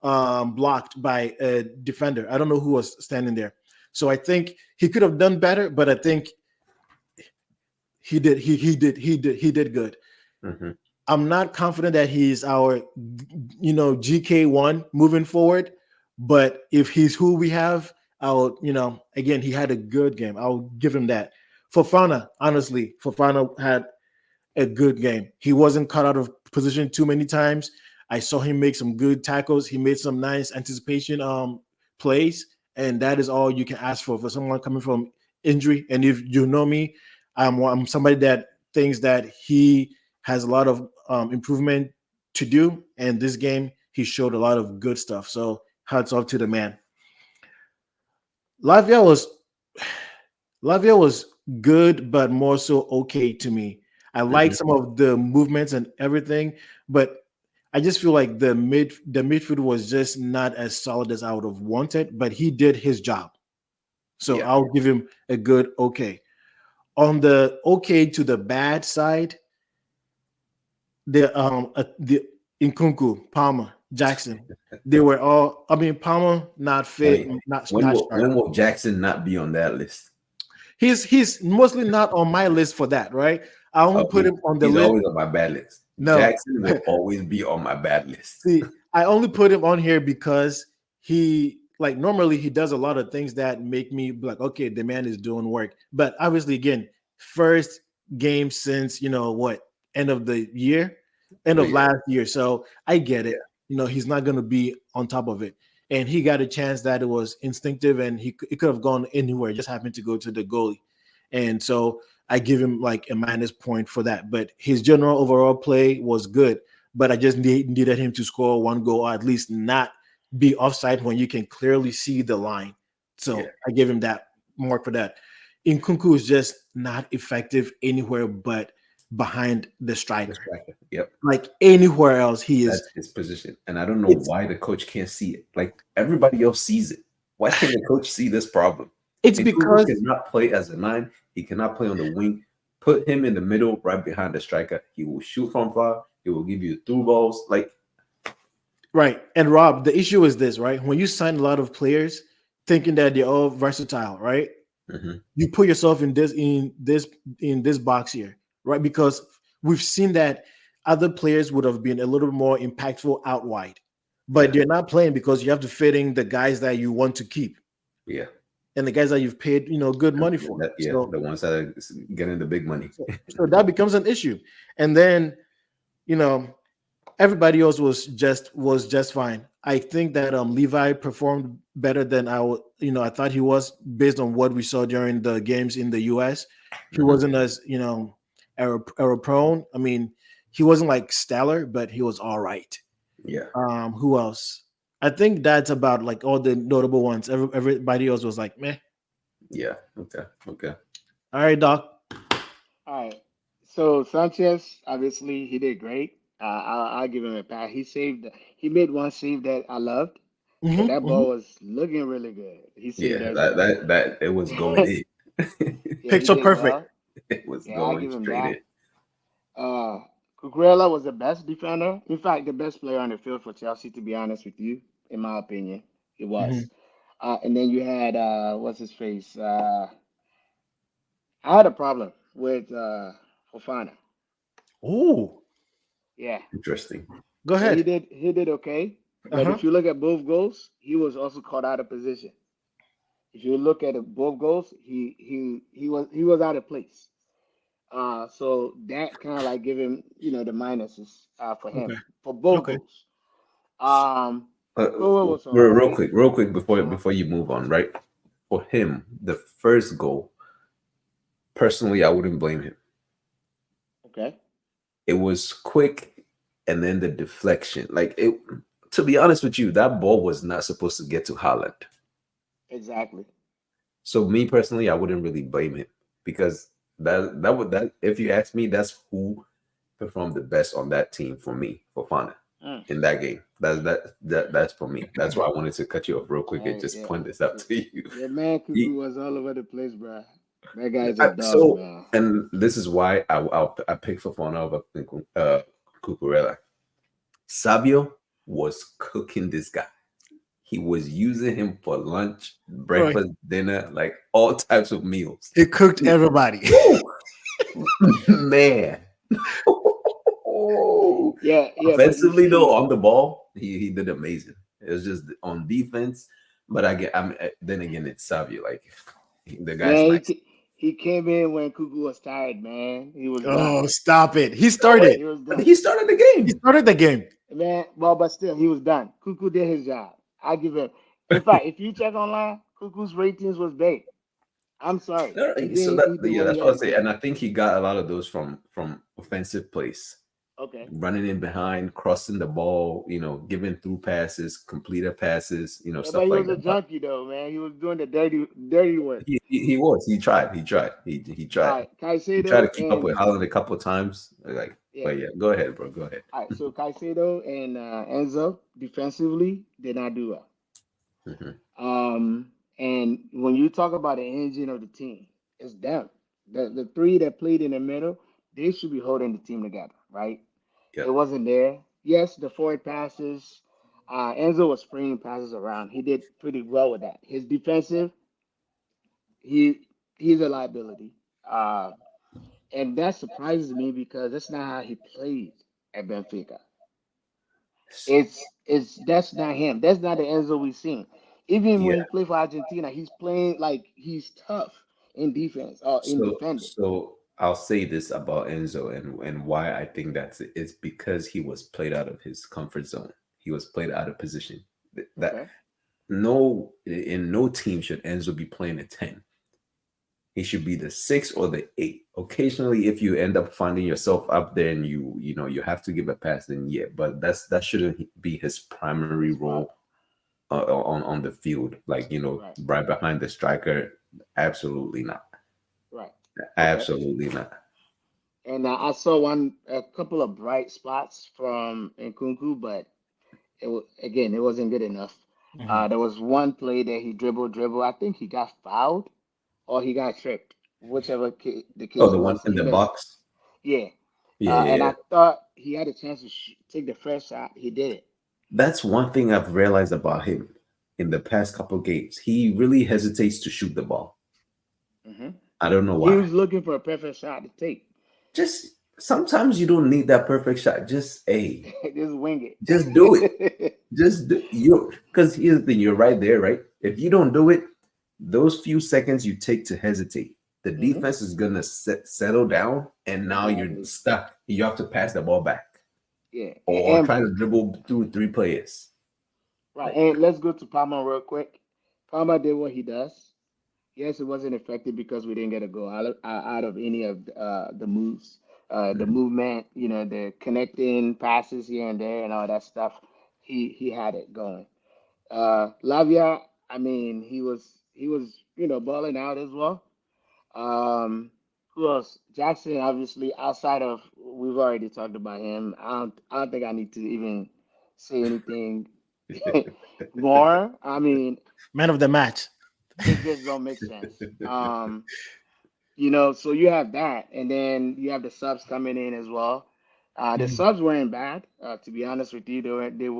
Speaker 2: blocked by a defender. I don't know who was standing there. So I think he could have done better, but I think he did good.
Speaker 1: Mhm.
Speaker 2: I'm not confident that he's our, GK1 moving forward, but if he's who we have, again, he had a good game. I'll give him that. Fofana, honestly, had a good game. He wasn't cut out of position too many times. I saw him make some good tackles. He made some nice anticipation plays, and that is all you can ask for someone coming from injury. And if you know me, I'm somebody that thinks that he has a lot of improvement to do. And this game, he showed a lot of good stuff. So hats off to the man. Lavia was Lavia was good, but more so okay to me. I like
Speaker 1: Mhm.
Speaker 2: some of the movements and everything, but I just feel like the midfield was just not as solid as I would have wanted. But he did his job, so
Speaker 1: Yeah.
Speaker 2: I'll give him a good okay. On the okay to the bad side, the Nkunku, Palmer, Jackson, they were all. I mean, Palmer not
Speaker 1: I
Speaker 2: fit,
Speaker 1: mean,
Speaker 2: not sharp.
Speaker 1: when will Jackson not be on that list?
Speaker 2: He's mostly not on my list for that, right? I only
Speaker 1: Oh,
Speaker 2: put him on the
Speaker 1: he's
Speaker 2: list.
Speaker 1: always on my bad list.
Speaker 2: No,
Speaker 1: Jackson will always be on my bad list.
Speaker 2: see, I only put him on here because he like normally he does a lot of things that make me be like, okay, the man is doing work. But obviously, again, first game since what end of the year, end
Speaker 1: Oh,
Speaker 2: of
Speaker 1: yeah,
Speaker 2: last year. So I get
Speaker 1: yeah,
Speaker 2: it. He's not going to be on top of it. And he got a chance that it was instinctive, and he could have gone anywhere. Just happened to go to the goalie, and so I give him like a minus point for that. But his general overall play was good. But I just needed him to score one goal, or at least not be offside when you can clearly see the line.
Speaker 1: yeah.
Speaker 2: So I give him that mark for that. Nkunku is just not effective anywhere but behind the
Speaker 1: The
Speaker 2: striker.
Speaker 1: striker. Yep,
Speaker 2: Like anywhere else, he is.
Speaker 1: that's his position, and I don't know
Speaker 2: It's
Speaker 1: why the coach can't see it. Like everybody else sees it. Why can't the coach see this problem?
Speaker 2: it's
Speaker 1: Nkunku
Speaker 2: because
Speaker 1: cannot play as a nine. He cannot play on the wing. Put him in the middle, right behind the striker. He will shoot from far. He will give you through balls. Like,
Speaker 2: right. And Rob, the issue is this, right? When you sign a lot of players thinking that they're all versatile, right?
Speaker 1: mhm,
Speaker 2: You put yourself in this box here, right? Because we've seen that other players would have been a little more impactful out wide, but
Speaker 1: yeah,
Speaker 2: they're not playing because you have to fit in the guys that you want to keep
Speaker 1: yeah,
Speaker 2: and the guys that you've paid, good money
Speaker 1: and
Speaker 2: for.
Speaker 1: yeah.
Speaker 2: So,
Speaker 1: The ones that are getting the big money.
Speaker 2: so, so that becomes an issue. And then, you know, everybody else was just fine. I think that Levi performed better than I thought he was based on what we saw during the games in the US. He
Speaker 1: Mhm,
Speaker 2: wasn't as error prone. I mean, he wasn't like stellar, but he was all right.
Speaker 1: yeah,
Speaker 2: Who else? I think that's about like all the notable ones. Everybody else was like, meh.
Speaker 1: yeah. Okay, okay.
Speaker 2: All right, Doc.
Speaker 3: All right. So Sanchez, obviously, he did great. I'll give him a pat. He made one save that I loved because
Speaker 2: Hmm.
Speaker 3: that ball was looking really good. He saved
Speaker 1: Yeah,
Speaker 3: that
Speaker 1: that
Speaker 3: joint.
Speaker 1: that that it was going in.
Speaker 3: Yeah, he
Speaker 2: Picture
Speaker 3: did
Speaker 2: perfect.
Speaker 3: well.
Speaker 1: It was
Speaker 3: Yeah, I'll
Speaker 1: going
Speaker 3: give him
Speaker 1: straight
Speaker 3: that.
Speaker 1: in.
Speaker 3: Cucurella was the best defender. In fact, the best player on the field for Chelsea, to be honest with you, in my opinion, it was.
Speaker 2: Hmm.
Speaker 3: And then you had what's his face? I had a problem with Fofana.
Speaker 2: Oh,
Speaker 3: Yeah,
Speaker 1: Interesting.
Speaker 2: go
Speaker 3: yeah, he
Speaker 2: ahead.
Speaker 3: did he did okay. But
Speaker 2: Uh-huh.
Speaker 3: if you look at both goals, he was also caught out of position. If you look at both goals, he was out of place. So that kind of like give him, the minuses for
Speaker 2: Okay.
Speaker 3: him for both
Speaker 2: Okay.
Speaker 3: goals. Um,
Speaker 1: Uh,
Speaker 3: Cucurella was all
Speaker 1: real
Speaker 3: right.
Speaker 1: quick, before you move on, right? For him, the first goal, personally, I wouldn't blame him.
Speaker 3: Okay.
Speaker 1: It was quick, and then the deflection. Like it. To be honest with you, that ball was not supposed to get to Holland.
Speaker 3: Exactly.
Speaker 1: So me personally, I wouldn't really blame him because that if you ask me, that's who performed the best on that team for me for Fana
Speaker 3: Mm.
Speaker 1: in that game. That's for me. That's why I wanted to cut you off real quick and
Speaker 3: Hey,
Speaker 1: just
Speaker 3: yeah.
Speaker 1: point this out to you.
Speaker 3: Yeah, man, Cuckoo
Speaker 1: He-
Speaker 3: was all over the place, bro. That guy's a dog,
Speaker 1: so
Speaker 3: man.
Speaker 1: and this is why I picked Fofana over Cucurella. Savio was cooking this guy. He was using him for lunch,
Speaker 2: Right.
Speaker 1: breakfast, dinner, like all types of meals.
Speaker 2: He cooked everybody.
Speaker 1: Man.
Speaker 3: Yeah, but you
Speaker 1: Offensively though,
Speaker 3: see,
Speaker 1: on the ball, he did amazing. It was just on defense, but then again it's Savio. Like the guy's
Speaker 3: yeah,
Speaker 1: nice.
Speaker 3: He came in when Cuckoo was tired, man. He was done.
Speaker 2: Oh, stop it! He
Speaker 1: No way.
Speaker 2: started.
Speaker 3: He was
Speaker 1: But
Speaker 3: done.
Speaker 1: he started the
Speaker 2: He
Speaker 1: game.
Speaker 2: started the game.
Speaker 3: Man, well, but still, he was done. Cuckoo did his job. I give him. In fact, if you check online, Cuckoo's ratings was big. I'm sorry,
Speaker 1: All
Speaker 3: he
Speaker 1: right, so
Speaker 3: did. He did what he
Speaker 1: that's
Speaker 3: had
Speaker 1: what I
Speaker 3: to
Speaker 1: say,
Speaker 3: do.
Speaker 1: and I think he got a lot of those from offensive plays,
Speaker 3: Okay.
Speaker 1: running in behind, crossing the ball, giving through passes, completed passes,
Speaker 3: Yeah, but
Speaker 1: stuff
Speaker 3: he
Speaker 1: like
Speaker 3: was a
Speaker 1: that. But
Speaker 3: junkie though, man. He was doing the dirty work.
Speaker 1: he was he tried he tried he
Speaker 3: All
Speaker 1: tried
Speaker 3: right,
Speaker 1: he tried to
Speaker 3: Caicedo
Speaker 1: keep up with
Speaker 3: and
Speaker 1: Holland a couple of times, like.
Speaker 3: yeah.
Speaker 1: But yeah, go ahead, bro. Go ahead.
Speaker 3: All right, so Caicedo and Enzo defensively did not do well.
Speaker 1: Mhm.
Speaker 3: And when you talk about the engine of the team, it's them. The three that played in the middle, they should be holding the team together, right? It
Speaker 1: Yep.
Speaker 3: wasn't there. Yes, the forward passes. Enzo was spraying passes around. He did pretty well with that. His defensive, he he's a liability. Uh, and that surprises me because that's not how he played at Benfica. It's that's not him. That's not the Enzo we've seen. Even
Speaker 1: Yeah.
Speaker 3: when he played for Argentina, he's playing like he's tough in defense or in defending.
Speaker 1: So I'll say this about Enzo and why I think that's it. It's because he was played out of his comfort zone. He was played out of position. That
Speaker 3: Okay.
Speaker 1: no in no team should Enzo be playing a 10. He should be the 6 or the 8. Occasionally, if you end up finding yourself up there and you have to give a pass, then yeah, but that shouldn't be his primary
Speaker 3: Spot.
Speaker 1: role on the field. Like,
Speaker 3: Right.
Speaker 1: right behind the striker. Absolutely not.
Speaker 3: Right. Okay.
Speaker 1: Absolutely not.
Speaker 3: And I saw a couple of bright spots from Nkunku, but again, it wasn't good enough.
Speaker 2: Mhm.
Speaker 3: There was one play that he dribble. I think he got fouled or he got tripped, whichever the
Speaker 1: Oh,
Speaker 3: case
Speaker 1: the one
Speaker 3: was.
Speaker 1: in the
Speaker 3: Because
Speaker 1: box.
Speaker 3: yeah,
Speaker 1: Yeah, yeah,
Speaker 3: and
Speaker 1: yeah.
Speaker 3: I thought he had a chance to take the first shot. He did it.
Speaker 1: That's one thing I've realized about him in the past couple games. He really hesitates to shoot the ball.
Speaker 3: Hmm.
Speaker 1: I don't know
Speaker 3: He
Speaker 1: why.
Speaker 3: was looking for a perfect shot to take.
Speaker 1: Just sometimes you don't need that perfect shot. Just
Speaker 3: Just wing
Speaker 1: just do it.
Speaker 3: it.
Speaker 1: Just do you because here's the thing, you're right there, right? If you don't do it, those few seconds you take to hesitate, the
Speaker 3: Hmm.
Speaker 1: defense is gonna settle down, and now you're
Speaker 3: Exactly.
Speaker 1: stuck. You have to pass the ball back
Speaker 3: Yeah.
Speaker 1: or try to dribble through three players.
Speaker 3: Right.
Speaker 1: Like,
Speaker 3: And let's go to Palmer real quick. Palmer did what he does. Yes, it wasn't effective because we didn't get a goal out of any of the moves, the
Speaker 1: mhm.
Speaker 3: movement, the connecting passes here and there and all that stuff. He had it going. Lavia, I mean, he was balling out as well. Who else? Jackson, obviously, outside of we've already talked about him. I don't think I need to even say anything more. I mean,
Speaker 2: Man of the match.
Speaker 3: it just don't make sense. So you have that, and then you have the subs coming in as well. The
Speaker 2: Mhm.
Speaker 3: subs weren't bad, to be honest with you.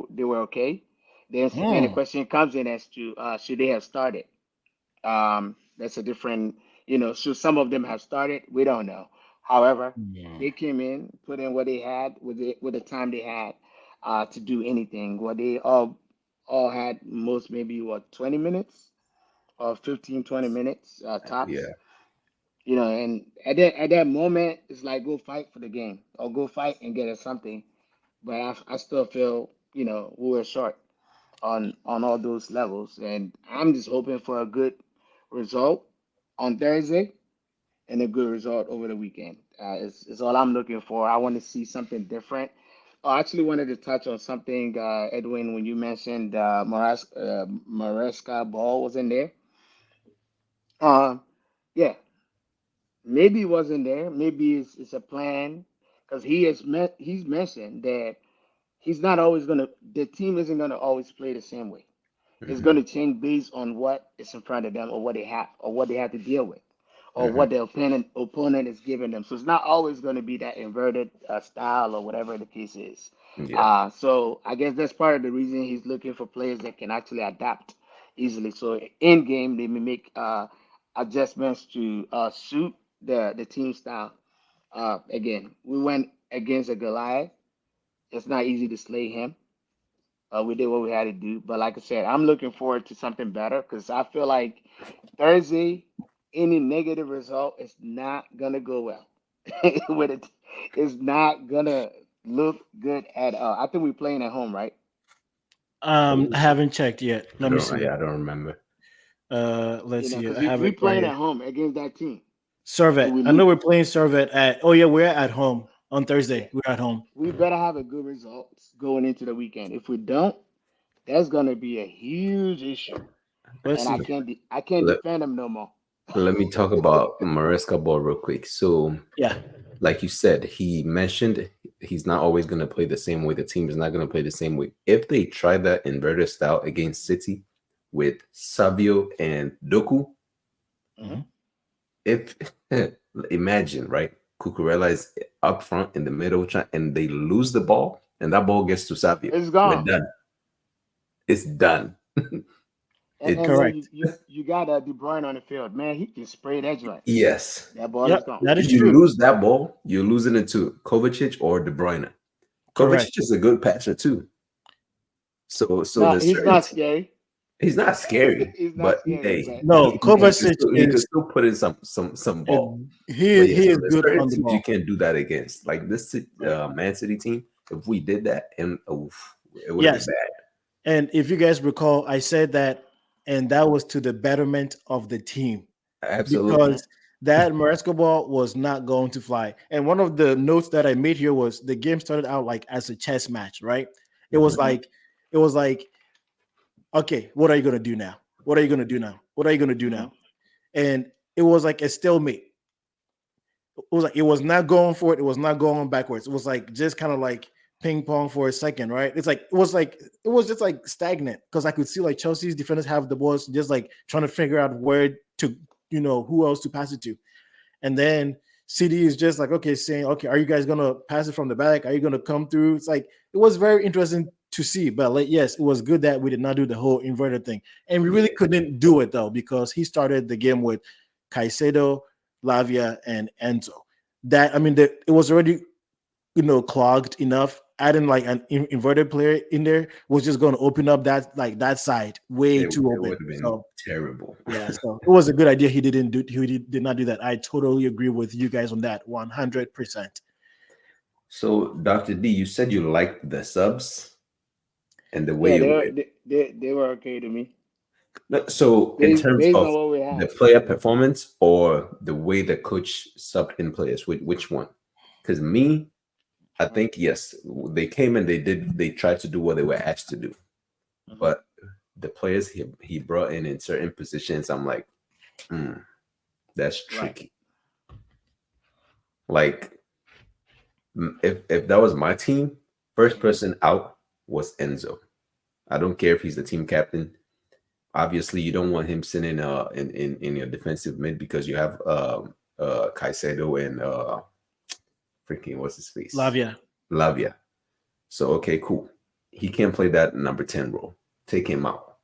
Speaker 3: They were okay. Then the
Speaker 2: Mm.
Speaker 3: question comes in as to should they have started? That's a different, should some of them have started? We don't know. However,
Speaker 2: Yeah.
Speaker 3: they came in, put in what they had with the time they had to do anything. What they all had most maybe what 20 minutes or 15, 20 minutes tops.
Speaker 1: Yeah,
Speaker 3: And at that moment, it's like go fight for the game or go fight and get us something. But I still feel we were short on all those levels, and I'm just hoping for a good result on Thursday and a good result over the weekend. Is all I'm looking for. I want to see something different. I actually wanted to touch on something, Edwin, when you mentioned Maresca Ball was in there. Uh, yeah, maybe he wasn't there. Maybe it's a plan because he's mentioned that he's not always gonna. The team isn't gonna always play the same way. It's
Speaker 1: hmm
Speaker 3: gonna change based on what is in front of them or what they have to deal with or
Speaker 1: hmm
Speaker 3: what the opponent is giving them. So it's not always gonna be that inverted style or whatever the case is.
Speaker 1: yeah,
Speaker 3: So I guess that's part of the reason he's looking for players that can actually adapt easily. So in game they may make adjustments to suit the team style. Again, we went against a Goliath. It's not easy to slay him. We did what we had to do, but like I said, I'm looking forward to something better because I feel like Thursday. any negative result is not gonna go well. With it, it's not gonna look good at all. I think we're playing at home, right?
Speaker 2: I haven't checked yet. Let me see.
Speaker 1: I don't remember.
Speaker 2: Let's see.
Speaker 3: Because
Speaker 2: I have
Speaker 3: we
Speaker 2: it right
Speaker 3: playing
Speaker 2: here.
Speaker 3: at home against that team. Do
Speaker 2: Servet.
Speaker 3: we
Speaker 2: I know
Speaker 3: lose?
Speaker 2: we're playing Servet at. Oh yeah, we're at home on
Speaker 3: Yeah,
Speaker 2: Thursday. We're at home.
Speaker 3: we better have a good results going into the weekend. If we don't, that's gonna be a huge issue,
Speaker 2: Let's
Speaker 3: and
Speaker 2: see.
Speaker 3: I can't
Speaker 1: Let,
Speaker 3: defend them no more.
Speaker 1: let me talk about Maresca Ball real quick. So,
Speaker 2: Yeah.
Speaker 1: like you said, he mentioned he's not always going to play the same way. The team is not going to play the same way. If they try that inverted style against City with Savio and Doku,
Speaker 2: Mhm.
Speaker 1: if imagine, right, Cucurella is up front in the middle and they lose the ball and that ball gets to Savio,
Speaker 3: It's
Speaker 1: we're
Speaker 3: gone.
Speaker 1: done. It's done.
Speaker 3: And
Speaker 1: It's
Speaker 3: then
Speaker 2: Correct.
Speaker 3: you got De Bruyne on the field, man. He can spray that joint.
Speaker 1: yes.
Speaker 3: That ball is
Speaker 2: Yep.
Speaker 3: gone.
Speaker 2: That is
Speaker 1: You
Speaker 2: true.
Speaker 1: lose that ball, you're losing it to Kovacic or De Bruyne.
Speaker 2: Correct.
Speaker 1: Kovacic is a good passer too. So
Speaker 3: No,
Speaker 1: there's
Speaker 3: he's
Speaker 1: certain
Speaker 3: not scary.
Speaker 1: he's not scary,
Speaker 3: He's not
Speaker 1: but
Speaker 3: scary,
Speaker 1: hey,
Speaker 3: but
Speaker 2: No, Kovacic
Speaker 1: he could
Speaker 2: is
Speaker 1: still put in some
Speaker 2: a,
Speaker 1: ball. But yeah,
Speaker 2: he
Speaker 1: so
Speaker 2: is
Speaker 1: there's
Speaker 2: good
Speaker 1: certain
Speaker 2: on the
Speaker 1: teams you
Speaker 2: ball.
Speaker 1: can't do that against. Like this
Speaker 3: right.
Speaker 1: Man City team, if we did that, and oof, it would have been
Speaker 2: Yes.
Speaker 1: bad.
Speaker 2: And if you guys recall, I said that, and that was to the betterment of the team
Speaker 1: Absolutely.
Speaker 3: Mhm.
Speaker 2: because that Maresco ball was not going to fly. And one of the notes that I made here was the game started out like as a chess match, right? It was
Speaker 1: Mhm.
Speaker 3: Mhm.
Speaker 2: like, it was like, okay, what are you gonna do now? What are you gonna do now? What are you gonna do
Speaker 3: Mhm.
Speaker 2: now? And it was like a stalemate. It was like it was not going for it. It was not going backwards. It was like just kind of like ping pong for a second, right? It's like it was just like stagnant because I could see like Chelsea's defenders have the balls just like trying to figure out where to, who else to pass it to. And then CD is just like, okay, saying, okay, are you guys gonna pass it from the back? Are you gonna come through? It's like it was very interesting to see, but like, yes, it was good that we did not do the whole inverted thing, and we really
Speaker 1: Yeah.
Speaker 2: couldn't do it though because he started the game with Caicedo, Lavia, and Enzo. That I mean, it was already clogged enough. Adding like an inverted player in there was just going to open up that side way too
Speaker 1: It
Speaker 2: open.
Speaker 1: would have been
Speaker 2: So
Speaker 1: terrible.
Speaker 2: yeah, so it was a good idea. He did not do that. I totally agree with you guys on that 100%.
Speaker 1: So, Dr. D, you said you liked the subs and the way
Speaker 3: Yeah,
Speaker 1: it went.
Speaker 3: they were okay to me
Speaker 1: No, so, in terms
Speaker 3: based
Speaker 1: of
Speaker 3: on what we
Speaker 1: the
Speaker 3: had.
Speaker 1: player performance or the way the coach subbed in players, which one? Because me, I
Speaker 3: Mhm.
Speaker 1: think yes, they came and they tried to do what they were asked to do,
Speaker 3: Mhm.
Speaker 1: but the players he brought in certain positions, I'm like, hmm, that's
Speaker 3: Right.
Speaker 1: tricky. Like, if that was my team, first person out was Enzo. I don't care if he's the team captain. Obviously, you don't want him sitting in your defensive mid because you have Caicedo and freaking what's his face
Speaker 2: Lavia.
Speaker 1: Lavia. So okay, cool. He can't play that number 10 role. Take him out.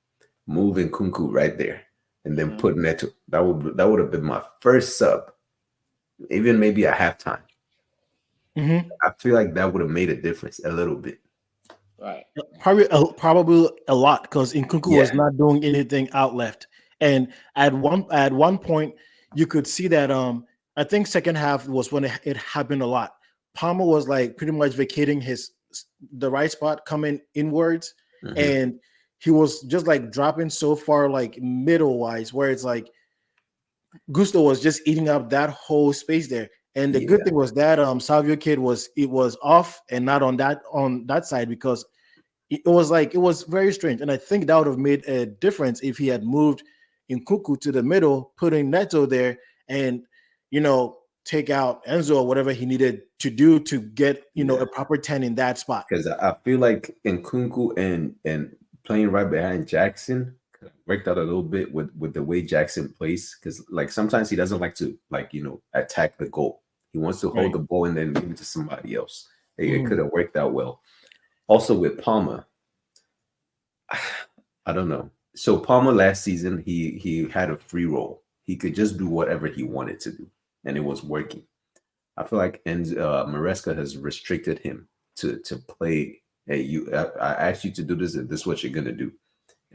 Speaker 1: Moving Kunku right there, and then
Speaker 3: Mhm.
Speaker 1: put Neto. That would have been my first sub, even maybe at halftime.
Speaker 2: Mhm.
Speaker 1: I feel like that would have made a difference a little bit.
Speaker 3: Right.
Speaker 2: Probably a lot because Nkunku was
Speaker 1: Yeah,
Speaker 2: not doing anything out left, and at one point you could see that I think second half was when it happened a lot. Palmer was like pretty much vacating the right spot, coming inwards,
Speaker 1: hmm,
Speaker 2: and he was just like dropping so far like middle wise, where it's like Gusto was just eating up that whole space there. And the good
Speaker 1: yeah,
Speaker 2: thing was that Salvio kid was off and not on that side because it was very strange. And I think that would have made a difference if he had moved in Kuku to the middle, putting Neto there, and take out Enzo or whatever he needed to do to get
Speaker 1: yeah.
Speaker 2: a proper 10 in that spot.
Speaker 1: Because I feel like in Kunku and playing right behind Jackson worked out a little bit with the way Jackson plays. Because like sometimes he doesn't like to attack the goal. He wants to hold
Speaker 2: Right.
Speaker 1: the ball and then give it to somebody else. It
Speaker 2: Mhm.
Speaker 1: could have worked out well. Also with Palmer, I don't know. So Palmer last season he had a free roll. He could just do whatever he wanted to do, and it was working. I feel like Maresca has restricted him to play. Hey, I asked you to do this, and this is what you're gonna do.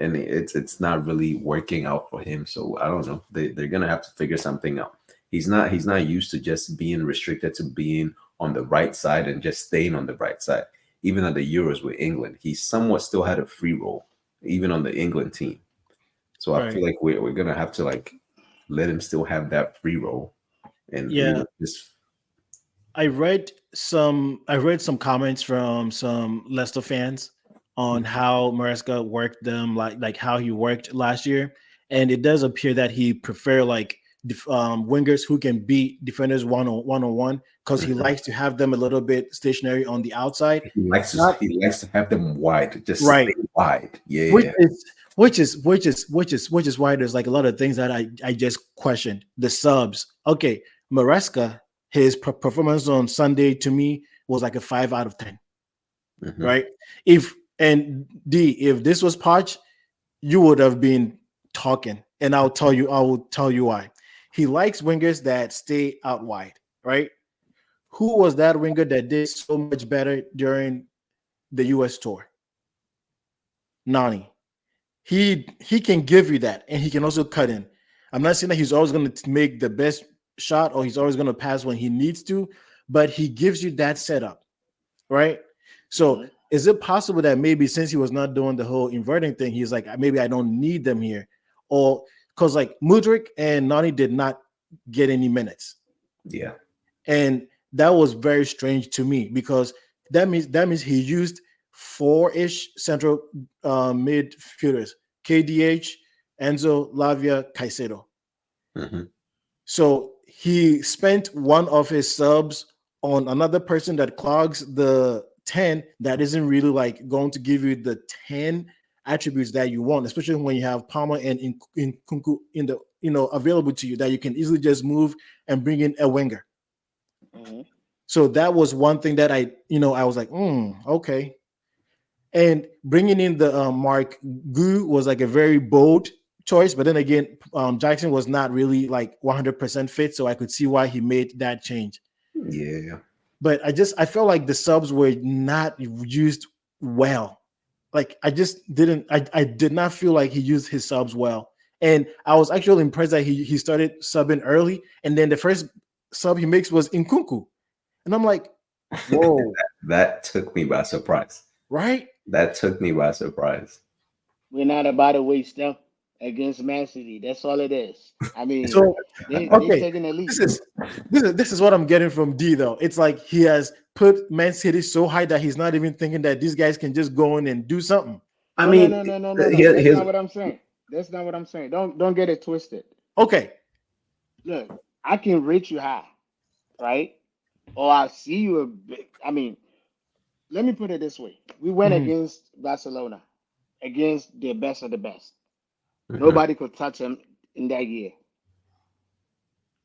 Speaker 1: and it's not really working out for him. So I don't know. They're gonna have to figure something out. He's not used to just being restricted to being on the right side and just staying on the right side. Even at the Euros with England, he somewhat still had a free role, even on the England team. So I feel
Speaker 2: Right.
Speaker 1: like we're gonna have to like let him still have that free role, and
Speaker 2: Yeah.
Speaker 1: just
Speaker 2: I read some comments from some Leicester fans on how Maresca worked them, like how he worked last year, and it does appear that he prefer like wingers who can beat defenders one on one because he
Speaker 1: Mhm.
Speaker 2: likes to have them a little bit stationary on the outside.
Speaker 1: He
Speaker 2: Not
Speaker 1: likes to have them wide, just stay
Speaker 2: right,
Speaker 1: wide.
Speaker 2: which
Speaker 1: Yeah.
Speaker 2: is which is why there's like a lot of things that I just questioned. The subs. Okay, Maresca, his performance on Sunday to me was like a 5 out of 10.
Speaker 1: Mhm.
Speaker 2: Right? If this was Poch, you would have been talking, and I will tell you why. He likes wingers that stay out wide, right? Who was that winger that did so much better during the US tour? Nani. He can give you that, and he can also cut in. I'm not saying that he's always going to make the best shot or he's always going to pass when he needs to, but he gives you that setup, right? So
Speaker 3: Hmm.
Speaker 2: is it possible that maybe since he was not doing the whole inverting thing, he's like, maybe I don't need them here, or because like Mudrik and Nani did not get any minutes,
Speaker 1: Yeah.
Speaker 2: and that was very strange to me because that means he used four-ish central midfielders: KDH, Enzo, Lavia, Caicedo.
Speaker 1: Mhm.
Speaker 2: So he spent one of his subs on another person that clogs the 10 that isn't really like going to give you the 10 attributes that you want, especially when you have Palmer and in Kunku in the available to you that you can easily just move and bring in a winger.
Speaker 3: Hmm.
Speaker 2: So that was one thing that I was like, okay. And bringing in the Mark Gu was like a very bold choice, but then again, Jackson was not really like 100% fit, so I could see why he made that change.
Speaker 1: Yeah.
Speaker 2: But I felt like the subs were not used well. Like I did not feel like he used his subs well, and I was actually impressed that he started subbing early, and then the first sub he makes was Nkunku, and I'm like, whoa,
Speaker 1: That took me by surprise.
Speaker 2: right?
Speaker 1: That took me by surprise.
Speaker 3: We're not about to waste them against Man City. That's all it is. I mean,
Speaker 2: So
Speaker 3: they
Speaker 2: okay,
Speaker 3: taking the
Speaker 2: this
Speaker 3: lead.
Speaker 2: is this is what I'm getting from D though. It's like he has put Man City so high that he's not even thinking that these guys can just go in and do something.
Speaker 1: I
Speaker 3: No, no,
Speaker 1: mean,
Speaker 3: no, no, no, no, no.
Speaker 1: here,
Speaker 3: That's
Speaker 1: here's
Speaker 3: not what I'm saying. That's not what I'm saying. Don't get it twisted.
Speaker 2: Okay.
Speaker 3: Look, I can rate you high, right? Or I see you a bit. I mean, let me put it this way: we went
Speaker 2: Mhm.
Speaker 3: against Barcelona, against the best of the best.
Speaker 1: Mhm.
Speaker 3: Nobody could touch them in that year.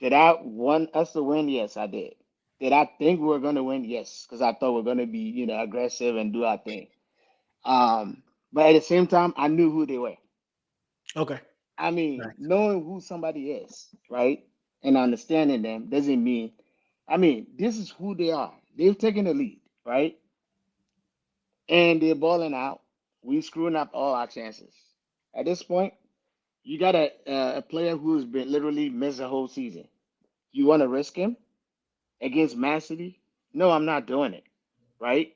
Speaker 3: Did I want us to win? Yes, I did. Did I think we were going to win? Yes, because I thought we are going to be, aggressive and do our thing. But at the same time, I knew who they were.
Speaker 2: Okay.
Speaker 3: I mean,
Speaker 2: Right.
Speaker 3: knowing who somebody is, right, and understanding them doesn't mean. I mean, this is who they are. They've taken the lead, right, and they're balling out. We screwing up all our chances. At this point, you got a player who's been literally missed the whole season. You want to risk him against Man City? No, I'm not doing it. Right?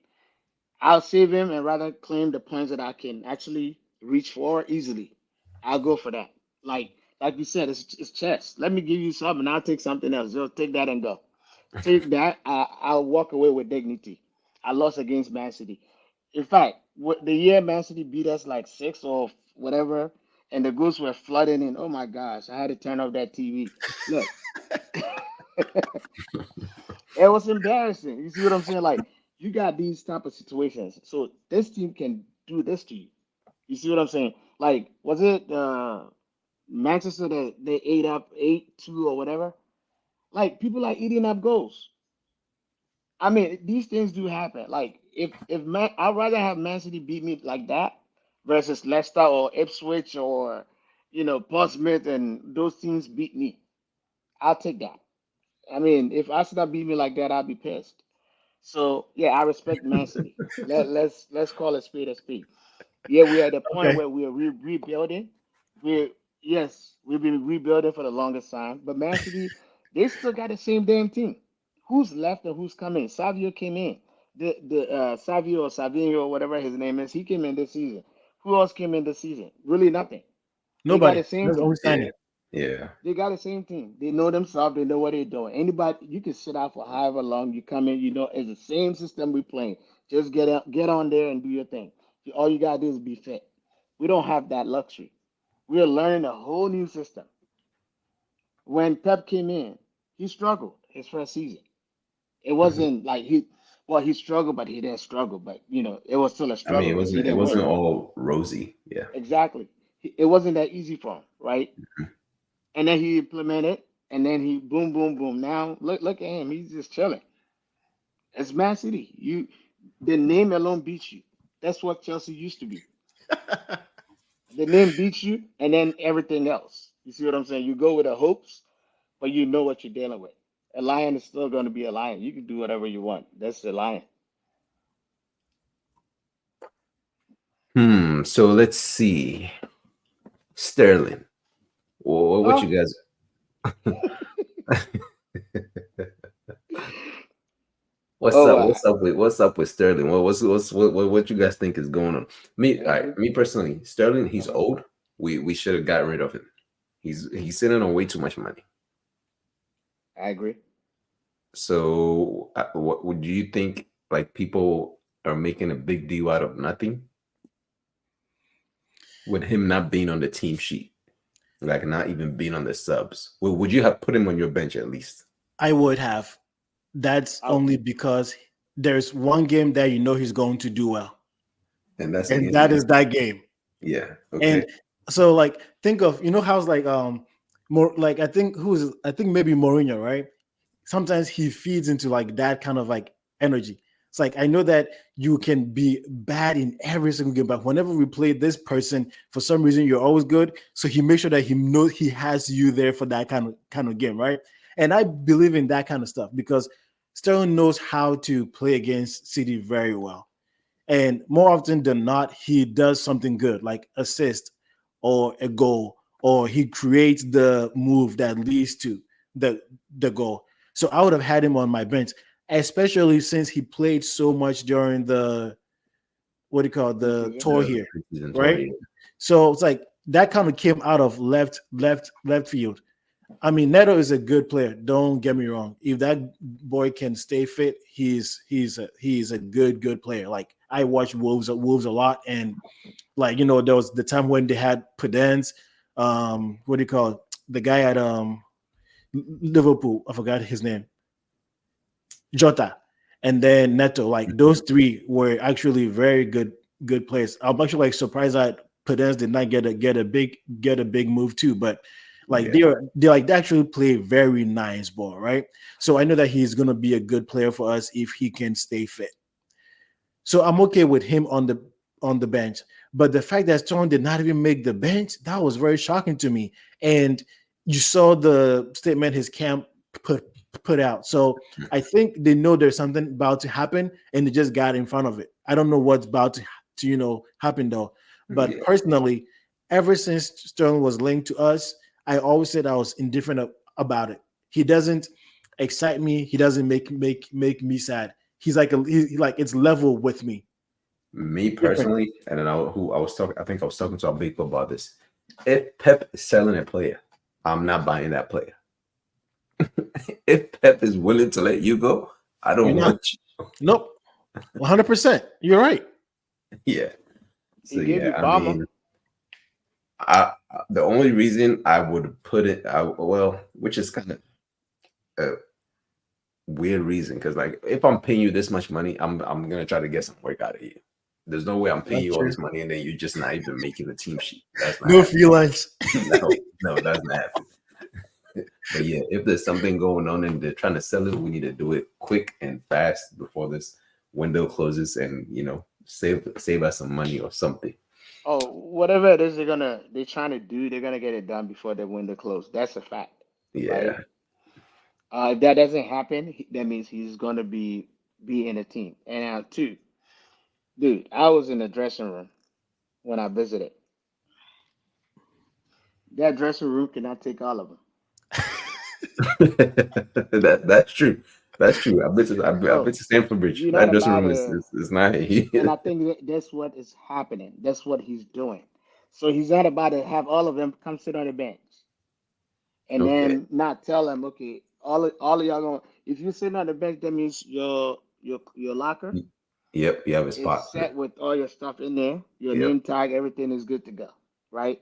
Speaker 3: I'll save him and rather claim the points that I can actually reach for easily. I'll go for that. Like you said, it's chess. Let me give you something, and I'll take something else. Just take that and go. Take that. I'll walk away with dignity. I lost against Man City. In fact, the year Man City beat us like six or whatever, and the goals were flooding in. Oh my gosh, I had to turn off that TV. Look, it was embarrassing. You see what I'm saying? Like you got these type of situations. So this team can do this to you. You see what I'm saying? Like, was it Manchester that they ate up 8-2 or whatever? Like people are eating up goals. I mean, these things do happen. Like if Man, I'd rather have Man City beat me like that versus Leicester or Ipswich or Portsmouth and those teams beat me. I'll take that. I mean, if Arsenal beat me like that, I'd be pissed. So yeah, I respect Man City. Let's call a spade a spade. Yeah, we're at the point
Speaker 2: Okay.
Speaker 3: where we're rebuilding. We're yes, we've been rebuilding for the longest time. But Man City, they still got the same damn team. Who's left and who's coming? Savio came in. The Savio or Savinho or whatever his name is, he came in this season. Who else came in this season? Really nothing. They got
Speaker 2: Nobody.
Speaker 3: the same
Speaker 2: That's the
Speaker 3: team.
Speaker 2: only
Speaker 1: Yeah,
Speaker 2: signing.
Speaker 1: yeah.
Speaker 3: They got the same team. They know themselves. They know what they're doing. Anybody, you can sit out for however long you come in. You know, it's the same system we playing. Just get on there and do your thing. All you gotta do is be fit. We don't have that luxury. We are learning a whole new system. When Pep came in, he struggled his first season. It
Speaker 1: Mhm.
Speaker 3: wasn't like he struggled, but he didn't struggle. But it was still a
Speaker 1: I mean,
Speaker 3: struggle because he
Speaker 1: it
Speaker 3: didn't win.
Speaker 1: wasn't all rosy. Yeah.
Speaker 3: Exactly. It wasn't that easy for him, right? And then he implemented, and then he boom, boom, boom. Now look at him. He's just chilling. It's Man City. The name alone beats you. That's what Chelsea used to be. The name beats you, and then everything else. You see what I'm saying? You go with the hopes, but you know what you're dealing with. A lion is still going to be a lion. You can do whatever you want. That's the lion.
Speaker 1: So let's see. Sterling. What
Speaker 3: Oh,
Speaker 1: you guys? What's
Speaker 3: oh,
Speaker 1: up? What's up with Sterling? What you guys think is going on? Me, all
Speaker 3: uh,
Speaker 1: right, me personally, Sterling, he's
Speaker 3: uh-huh.
Speaker 1: old. We should have got rid of him. He's sitting on way too much money.
Speaker 3: I agree.
Speaker 1: So, what would you think? Like people are making a big deal out of nothing with him not being on the team sheet, like not even being on the subs. Well, would you have put him on your bench at least?
Speaker 2: I would have. That's
Speaker 3: I,
Speaker 2: only because there's one game that you know he's going to do well,
Speaker 1: And that's
Speaker 2: and
Speaker 1: against
Speaker 2: that
Speaker 1: Man
Speaker 2: is
Speaker 1: City.
Speaker 2: that game.
Speaker 1: Yeah. Okay.
Speaker 2: And so, like, think of how's like more like I think maybe Mourinho, right? Sometimes he feeds into like that kind of like energy. It's like I know that you can be bad in every single game, but whenever we play this person, for some reason you're always good. So he makes sure that he knows he has you there for that kind of game, right? And I believe in that kind of stuff because Sterling knows how to play against City very well. And more often than not, he does something good, like assist or a goal, or he creates the move that leads to the the goal. So I would have had him on my bench, especially since he played so much during the what do you call it, the
Speaker 3: preseason.
Speaker 2: tour
Speaker 1: The
Speaker 2: here,
Speaker 1: preseason tour.
Speaker 2: right?
Speaker 1: Yeah.
Speaker 2: So it's like that kind of came out of left field. I mean, Neto is a good player. Don't get me wrong. If that boy can stay fit, he's a good player. Like I watch Wolves a lot, and like there was the time when they had Pedence, what do you call it? The guy at Liverpool? I forgot his name. Jota, and then Neto. Like those three were actually very good players. I'm actually like surprised that Pedence did not get a big move too, but like
Speaker 1: Yeah.
Speaker 2: they actually play very nice ball, right? So I know that he's gonna be a good player for us if he can stay fit. So I'm okay with him on the bench. But the fact that Stone did not even make the bench, that was very shocking to me. And you saw the statement his camp put put out. So I think they know there's something about to happen and they just got in front of it. I don't know what's about to happen though. But
Speaker 1: Yeah.
Speaker 2: personally, ever since Sterling was linked to us, I always said I was indifferent about it. He doesn't excite me. He doesn't make me sad. He's like like it's level with me.
Speaker 1: Me
Speaker 2: Different.
Speaker 1: personally, and then who I was talking, I think I was talking to our big about this. If Pep is selling a player, I'm not buying that player. If Pep is willing to let you go, I
Speaker 2: You're
Speaker 1: don't
Speaker 2: not.
Speaker 1: want you.
Speaker 2: Nope. 100%. You're right.
Speaker 1: Yeah. So
Speaker 3: He gave
Speaker 1: yeah,
Speaker 3: you
Speaker 1: I
Speaker 3: Bomber.
Speaker 1: mean, the only reason I would put it, well, which is kind of a weird reason, because like if I'm paying you this much money, I'm gonna try to get some work out of you. There's no way I'm paying
Speaker 2: That's
Speaker 1: you all
Speaker 2: true.
Speaker 1: this money and then you're just not even making the team sheet. That's not
Speaker 2: No
Speaker 1: happening.
Speaker 2: feelings.
Speaker 1: No, that's not happening. But yeah, if there's something going on and they're trying to sell it, we need to do it quick and fast before this window closes, and save us some money or something.
Speaker 3: Oh, whatever it is they're trying to do, they're gonna get it done before the window closes. That's a fact, right?
Speaker 1: Yeah,
Speaker 3: If that doesn't happen, that means he's gonna be in a team. And two, dude, I was in the dressing room. when I visited. That dressing room cannot take all of them.
Speaker 1: That's true. That's true. I've been
Speaker 3: So
Speaker 1: to Stamford Bridge.
Speaker 3: you're
Speaker 1: That
Speaker 3: not
Speaker 1: dressing
Speaker 3: about
Speaker 1: room
Speaker 3: to,
Speaker 1: is not.
Speaker 3: and I think that's what is happening. That's what he's doing. So he's not about to have all of them come sit on the bench and
Speaker 1: Okay.
Speaker 3: then not tell them, okay, all of y'all going. If you're sitting on the bench, that means your locker
Speaker 1: Yep. You have a
Speaker 3: is
Speaker 1: spot.
Speaker 3: set with all your stuff in there. Your
Speaker 1: Yep.
Speaker 3: name tag, everything is good to go, right?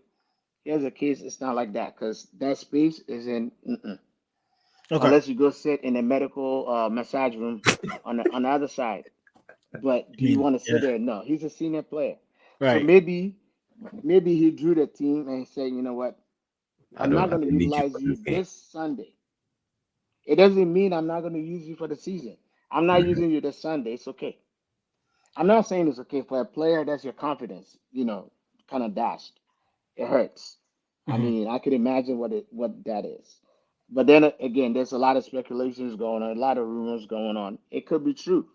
Speaker 3: Here's a case. It's not like that because that space is in.
Speaker 2: Okay.
Speaker 3: Unless you go sit in a medical massage room on the other side. But
Speaker 2: I
Speaker 3: do you
Speaker 2: mean,
Speaker 3: want to sit
Speaker 2: yeah.
Speaker 3: there? No, he's a senior player. So
Speaker 2: Right.
Speaker 3: maybe he drew the team and said, you know what, I'm not
Speaker 1: I
Speaker 3: going to
Speaker 1: don't need you
Speaker 3: utilize
Speaker 1: for
Speaker 3: you
Speaker 1: this game.
Speaker 3: this Sunday. It doesn't mean I'm not going to use you for the season. I'm not
Speaker 1: Mhm.
Speaker 3: using you this Sunday. It's okay. I'm not saying it's okay for a player that's your confidence, kind of dashed. It hurts. I
Speaker 2: Mhm.
Speaker 3: mean, I could imagine what that is. But then again, there's a lot of speculations going on, a lot of rumors going on. It could be true.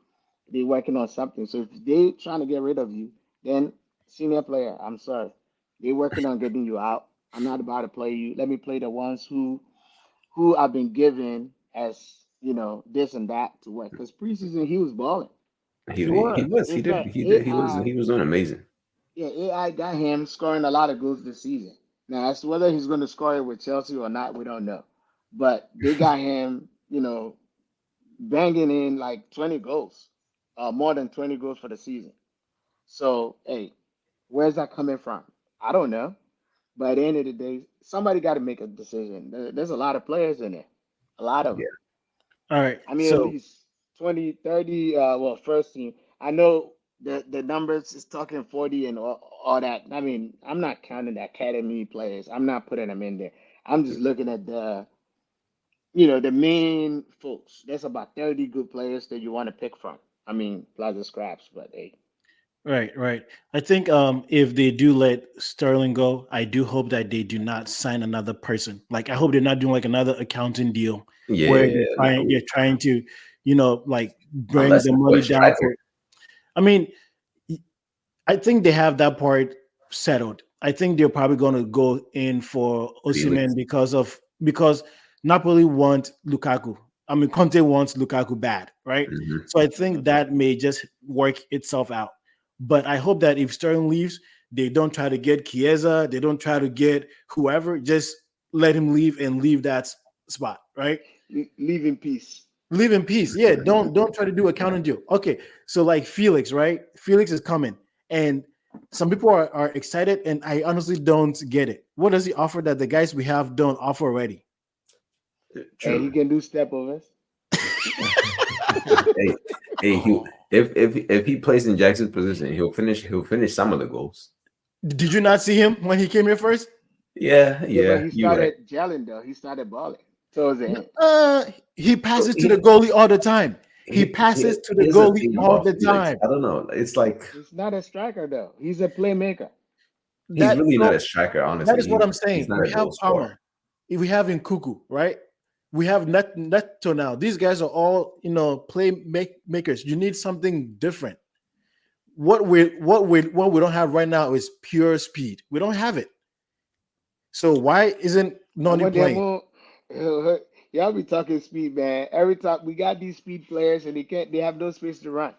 Speaker 3: They're working on something. So if they trying to get rid of you, then senior player, I'm sorry. They're working on getting you out. I'm not about to play you. Let me play the ones who I've been given as, this and that to work. Because preseason he was balling.
Speaker 1: He
Speaker 3: He was.
Speaker 1: was
Speaker 3: In fact, AI
Speaker 1: he was doing amazing.
Speaker 3: yeah, AI got him scoring a lot of goals this season. Now, as to whether he's going to score it with Chelsea or not, we don't know. But they got him, banging in like 20 goals, more than 20 goals for the season. So, hey, where's that coming from? I don't know. But at the end of the day, somebody got to make a decision. There's a lot of players in there, a lot of them.
Speaker 1: Yeah.
Speaker 2: All right.
Speaker 3: I mean, at
Speaker 2: So
Speaker 3: least 20, 30. Well, first team. I know the numbers is talking 40 and all that. I mean, I'm not counting the academy players. I'm not putting them in there. I'm just looking at the main folks. There's about 30 good players that you want to pick from. I mean, Plaza Scraps, but hey,
Speaker 2: right, right. I think if they do let Sterling go, I do hope that they do not sign another person. Like I hope they're not doing like another accounting deal where
Speaker 1: Yeah.
Speaker 2: they're
Speaker 1: No.
Speaker 2: trying to, like bring
Speaker 1: Unless
Speaker 2: the
Speaker 1: it's for a
Speaker 2: money down
Speaker 1: striker.
Speaker 2: for. I mean, I think they have that part settled. I think they're probably going to go in for Osimhen
Speaker 1: Felix.
Speaker 2: because Napoli want Lukaku. I mean, Conte wants Lukaku bad, right?
Speaker 1: Mhm.
Speaker 2: So I think that may just work itself out. But I hope that if Sterling leaves, they don't try to get Chiesa, they don't try to get whoever. Just let him leave and leave that spot, right?
Speaker 3: leave in peace.
Speaker 2: Leave in peace. Yeah, don't try to do a counter deal. Okay, so like Felix, right? Felix is coming, and some people are excited, and I honestly don't get it. What does he offer that the guys we have don't offer already?
Speaker 3: And he
Speaker 1: True.
Speaker 3: can do step overs.
Speaker 1: Hey, he if he plays in Jackson's position, he'll finish some of the goals.
Speaker 2: Did you not see him when he came here first?
Speaker 1: Yeah,
Speaker 3: Yeah, but
Speaker 1: yeah,
Speaker 3: he
Speaker 1: you're right.
Speaker 3: started gelling though. He started balling towards the end.
Speaker 2: He
Speaker 1: So
Speaker 2: passes to the goalie all the time. He passes to the
Speaker 1: here's the
Speaker 2: goalie
Speaker 1: thing
Speaker 2: all
Speaker 1: about
Speaker 2: the
Speaker 1: Felix.
Speaker 2: time.
Speaker 1: I don't know. It's like
Speaker 3: He's not a striker though. He's a playmaker.
Speaker 1: he's
Speaker 2: That
Speaker 1: really not
Speaker 2: so
Speaker 1: a striker.
Speaker 2: that
Speaker 1: Honestly,
Speaker 2: is what I'm
Speaker 1: he's
Speaker 2: saying.
Speaker 1: not
Speaker 2: We
Speaker 1: a
Speaker 2: have
Speaker 1: goal scorer.
Speaker 2: Palmer. If we have in Cuckoo, right? We have Neto now. These guys are all makers. You need something different. What we don't have right now is pure speed. We don't have it. So why isn't
Speaker 3: And
Speaker 2: Noni
Speaker 3: when they're
Speaker 2: playing?
Speaker 3: more, y'all be talking speed, man. Every time we got these speed players and they have no space to run.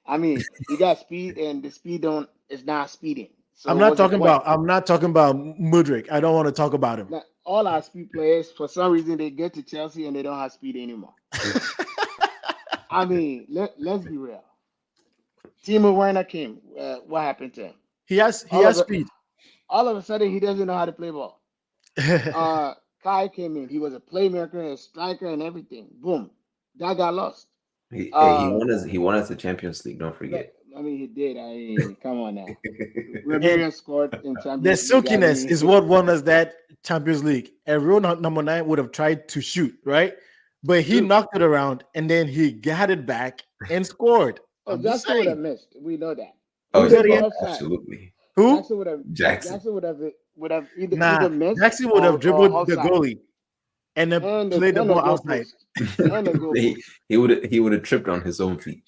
Speaker 3: I mean, you got speed and the speed don't is not speeding. So what's the point?
Speaker 2: I'm not talking about Mudrik. I don't want to talk about him.
Speaker 3: Now, all our speed players, for some reason, they get to Chelsea and they don't have speed anymore. I mean, let's be real. Timo Werner came. What happened to him?
Speaker 2: He
Speaker 3: All
Speaker 2: has
Speaker 3: of it,
Speaker 2: speed.
Speaker 3: all of a sudden, he doesn't know how to play ball. Kai came in. He was a playmaker, a striker, and everything. Boom, that got lost. Um,
Speaker 1: He won us the Champions League. Don't
Speaker 3: no,
Speaker 1: forget.
Speaker 3: I mean he did. I mean, come on now.
Speaker 2: And
Speaker 3: Ramirez scored in
Speaker 2: the
Speaker 3: Champions League. I
Speaker 2: silkiness
Speaker 3: mean,
Speaker 2: is what won us that Champions League. And real number 9 would have tried to shoot, right? But he
Speaker 3: shoot.
Speaker 2: knocked it around and then he got it back and scored.
Speaker 3: Oh,
Speaker 2: I'm just
Speaker 3: Jackson would have
Speaker 2: saying.
Speaker 3: missed. We know that.
Speaker 1: Oh
Speaker 2: Who's that
Speaker 3: Even for
Speaker 2: again?
Speaker 3: offside,
Speaker 1: absolutely,
Speaker 2: Who?
Speaker 3: Jackson would have.
Speaker 1: Jackson.
Speaker 3: Jackson would have
Speaker 2: Nah,
Speaker 3: either missed
Speaker 2: Jackson would have
Speaker 3: or
Speaker 2: dribbled the
Speaker 3: offside
Speaker 2: goalie and then
Speaker 3: and
Speaker 2: played the
Speaker 3: the
Speaker 2: ball outside.
Speaker 3: goalpost and the
Speaker 1: he
Speaker 3: goalpost.
Speaker 1: he would have tripped on his own feet.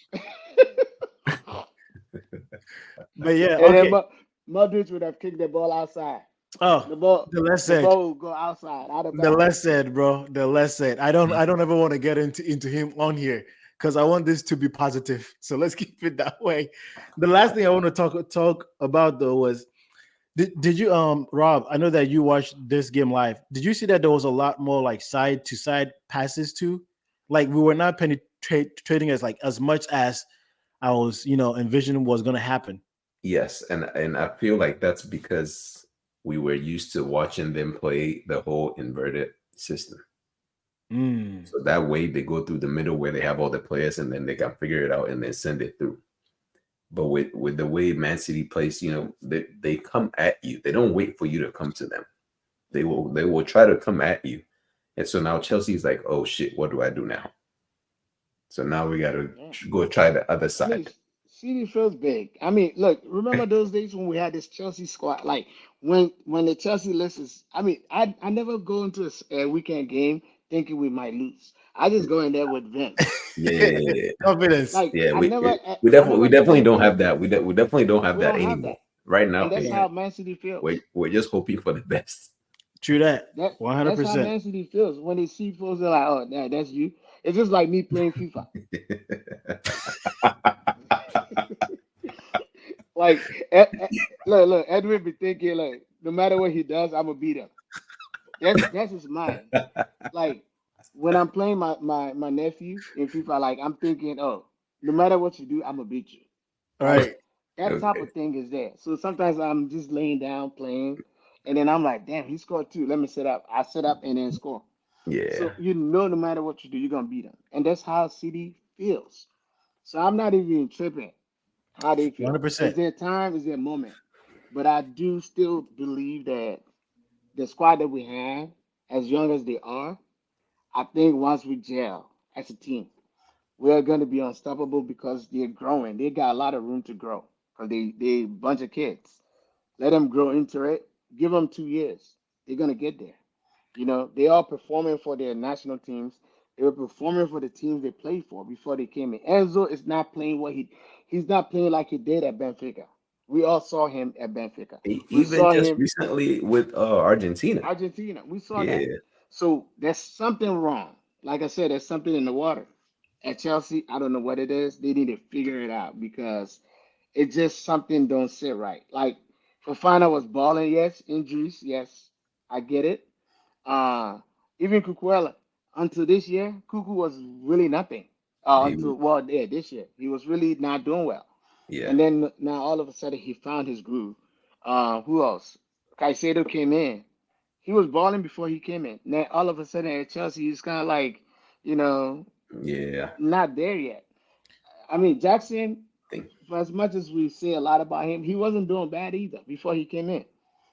Speaker 2: But yeah,
Speaker 3: And then
Speaker 2: okay.
Speaker 3: Modric would have kicked the ball outside.
Speaker 2: Oh,
Speaker 3: The ball,
Speaker 2: the less
Speaker 3: the
Speaker 2: said.
Speaker 3: ball will go outside, out of
Speaker 2: The
Speaker 3: bounds.
Speaker 2: less said, bro. The less said. I don't ever want to get into him on here because I want this to be positive. So let's keep it that way. The last thing I want to talk about though was did you Rob? I know that you watched this game live. Did you see that there was a lot more like side to side passes too? Like we were not penetrating as like as much as I was envisioning was going to happen.
Speaker 1: Yes, and I feel like that's because we were used to watching them play the whole inverted system.
Speaker 2: Mm.
Speaker 1: So that way they go through the middle where they have all the players and then they can figure it out and then send it through. But with the way Man City plays, they come at you. They don't wait for you to come to them. They will try to come at you. And so now Chelsea's like, oh shit, what do I do now? So now we got to go try the other side.
Speaker 3: City feels big. I mean, look, remember those days when we had this Chelsea squad? Like when the Chelsea list is, I mean, I never go into a weekend game thinking we might lose. I just go in there with vim.
Speaker 1: Yeah.
Speaker 2: Confidence.
Speaker 3: Like
Speaker 1: Yeah,
Speaker 3: I
Speaker 1: we
Speaker 3: never,
Speaker 1: definitely don't have that. We definitely don't have
Speaker 3: we
Speaker 1: that
Speaker 3: don't have
Speaker 1: anymore.
Speaker 3: that.
Speaker 1: Right now,
Speaker 3: And that's how Man City feels.
Speaker 1: we're just hoping for the best.
Speaker 2: True that.
Speaker 3: That's how
Speaker 2: 100%.
Speaker 3: Man City feels when they see folks. They're like, "Oh, that's you." It's just like me playing FIFA. Like, look, Edwin be thinking like, no matter what he does, I'm gonna beat him. That's his mind. Like when I'm playing my nephew in FIFA, like I'm thinking, oh, no matter what you do, I'm gonna beat you.
Speaker 2: All right.
Speaker 3: That type
Speaker 1: Okay.
Speaker 3: of thing is there. So sometimes I'm just laying down playing, and then I'm like, damn, he scored two. Let me set up. I set up and then score.
Speaker 1: Yeah.
Speaker 3: So no matter what you do, you're gonna beat them, and that's how City feels. So I'm not even tripping how they feel. Is
Speaker 2: 100%.
Speaker 3: there time? Is there a moment? But I do still believe that the squad that we have, as young as they are, I think once we gel as a team, we're going to be unstoppable because they're growing. They got a lot of room to grow because they bunch of kids. Let them grow into it. Give them 2 years. They're going to get there. They are performing for their national teams. They were performing for the teams they played for before they came in. Enzo is not playing he's not playing like he did at Benfica. We all saw him at Benfica. We
Speaker 1: Even
Speaker 3: saw
Speaker 1: just
Speaker 3: him
Speaker 1: recently with Argentina.
Speaker 3: Argentina. We saw that.
Speaker 1: Yeah.
Speaker 3: So there's something wrong. Like I said, there's something in the water. At Chelsea, I don't know what it is. They need to figure it out because it just something don't sit right. Like Fofana was balling, yes, injuries, yes, I get it. Uh, Even Cucurella, until this year, Cuckoo was really nothing.
Speaker 1: He-
Speaker 3: This year he was really not doing well.
Speaker 1: yeah.
Speaker 3: And then now all of a sudden he found his groove. Who else? Caicedo came in. He was balling before he came in. Now all of a sudden at Chelsea, he's kind of like, you know,
Speaker 1: Yeah.
Speaker 3: not there yet. I mean, Jackson,
Speaker 1: Think.
Speaker 3: for as much as we say a lot about him, he wasn't doing bad either before he came in.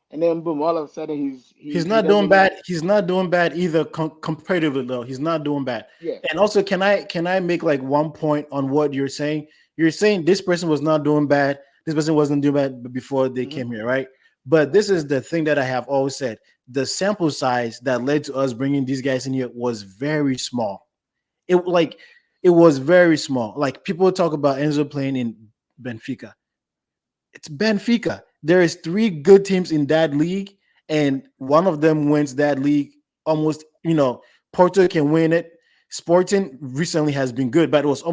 Speaker 3: And then boom, all of a sudden
Speaker 2: He's
Speaker 3: he
Speaker 2: not doing
Speaker 3: doesn't
Speaker 2: bad.
Speaker 3: know.
Speaker 2: He's not doing bad either comparatively though. He's not doing bad.
Speaker 3: Yeah.
Speaker 2: And also, can I make like one point on what you're saying? You're saying this person was not doing bad. This person wasn't doing bad before they
Speaker 3: Mhm.
Speaker 2: came here, right? But this is the thing that I have always said. The sample size that led to us bringing these guys in here was very small. It was very small. Like people talk about Enzo playing in Benfica. It's Benfica. There is three good teams in that league, and one of them wins that league almost. Porto can win it. Sporting recently has been good, but it was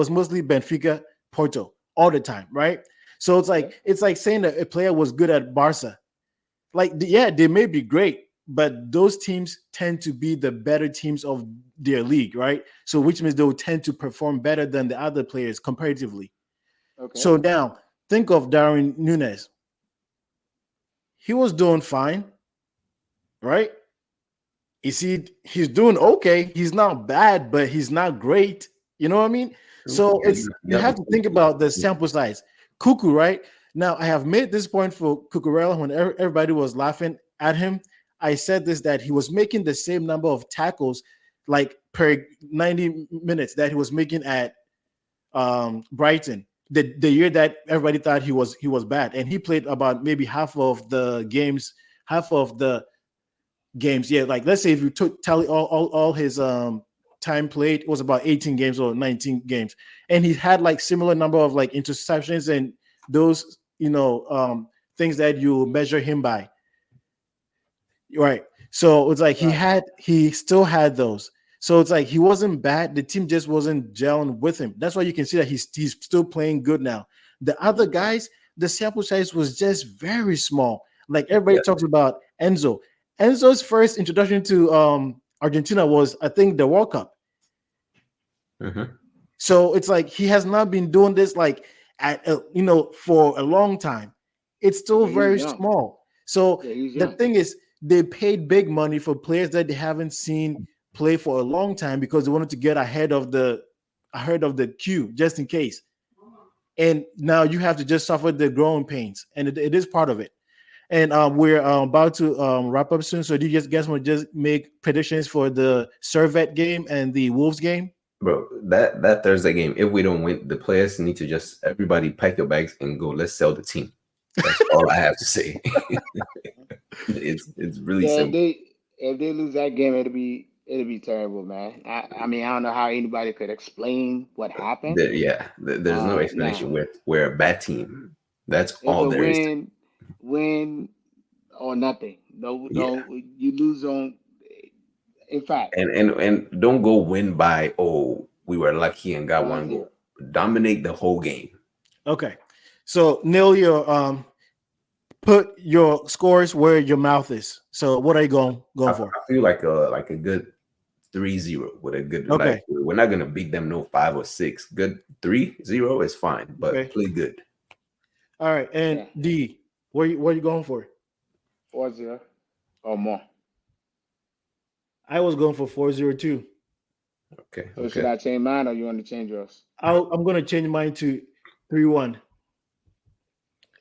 Speaker 2: mostly Benfica, Porto all the time, right? So
Speaker 3: Okay.
Speaker 2: it's like saying that a player was good at Barca. Like yeah, they may be great, but those teams tend to be the better teams of their league, right? So which means they will tend to perform better than the other players comparatively.
Speaker 3: Okay.
Speaker 2: So now think of Darwin Nunes. He was doing fine, right? He's doing okay. He's not bad, but he's not great. You know what I mean? So
Speaker 1: Yeah,
Speaker 2: you have to think about the sample size. Cuckoo, right? Now I have made this point for Cucurella when everybody was laughing at him. I said this that he was making the same number of tackles like per 90 minutes that he was making at Brighton. The year that everybody thought he was bad, and he played about maybe half of the games. Yeah, like let's say if you took tally all his time played, it was about 18 games or 19 games, and he had like similar number of like interceptions and those things that you measure him by. Right. So it's like he still had those. So it's like he wasn't bad. The team just wasn't gelling with him. That's why you can see that he's still playing good now. The other guys, the sample size was just very small. Like everybody talks about Enzo. Enzo's first introduction to Argentina was, I think, the World Cup.
Speaker 1: Mm-hmm.
Speaker 2: So it's like he has not been doing this like for a long time. It's still very small. So the thing is, they paid big money for players that they haven't seen play for a long time because they wanted to get ahead of the queue just in case. And now you have to just suffer the growing pains, and it is part of it. And we're about to wrap up soon. So do you guys want to just make predictions for the Servette game and the Wolves game?
Speaker 1: Bro, that Thursday game, if we don't win, the players need to just everybody pack your bags and go. Let's sell the team. That's all I have to say. It's really simple.
Speaker 3: If they lose that game, it'll be terrible, man. I mean, I don't know how anybody could explain what happened.
Speaker 1: There's no explanation. We're a bad team. That's all there is.
Speaker 3: Win or nothing. No, you lose on. In fact,
Speaker 1: and don't go win by we were lucky and got one goal. Dominate the whole game.
Speaker 2: Okay, so Neil, your put your scores where your mouth is. So what are you going for?
Speaker 1: I feel like a good 3-0 with a good.
Speaker 2: Okay,
Speaker 1: like, we're not gonna beat them 5 or 6. Good 3-0 is fine, but play good.
Speaker 2: All right, and D, what are you going for?
Speaker 3: 4-0 or more.
Speaker 2: I was going for 4-0 too.
Speaker 1: Okay.
Speaker 3: So should I change mine or you want to change yours?
Speaker 2: I'm going to change mine to 3-1.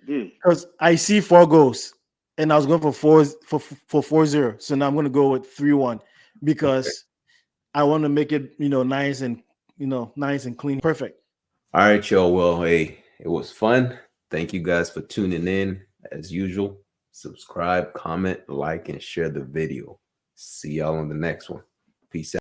Speaker 2: Because I see 4 goals, and I was going for 4-0. So now I'm going to go with 3-1 because I want to make it nice and clean, perfect.
Speaker 1: All right, y'all. Well, hey, it was fun. Thank you guys for tuning in. As usual, subscribe, comment, like, and share the video. See y'all on the next one. Peace out.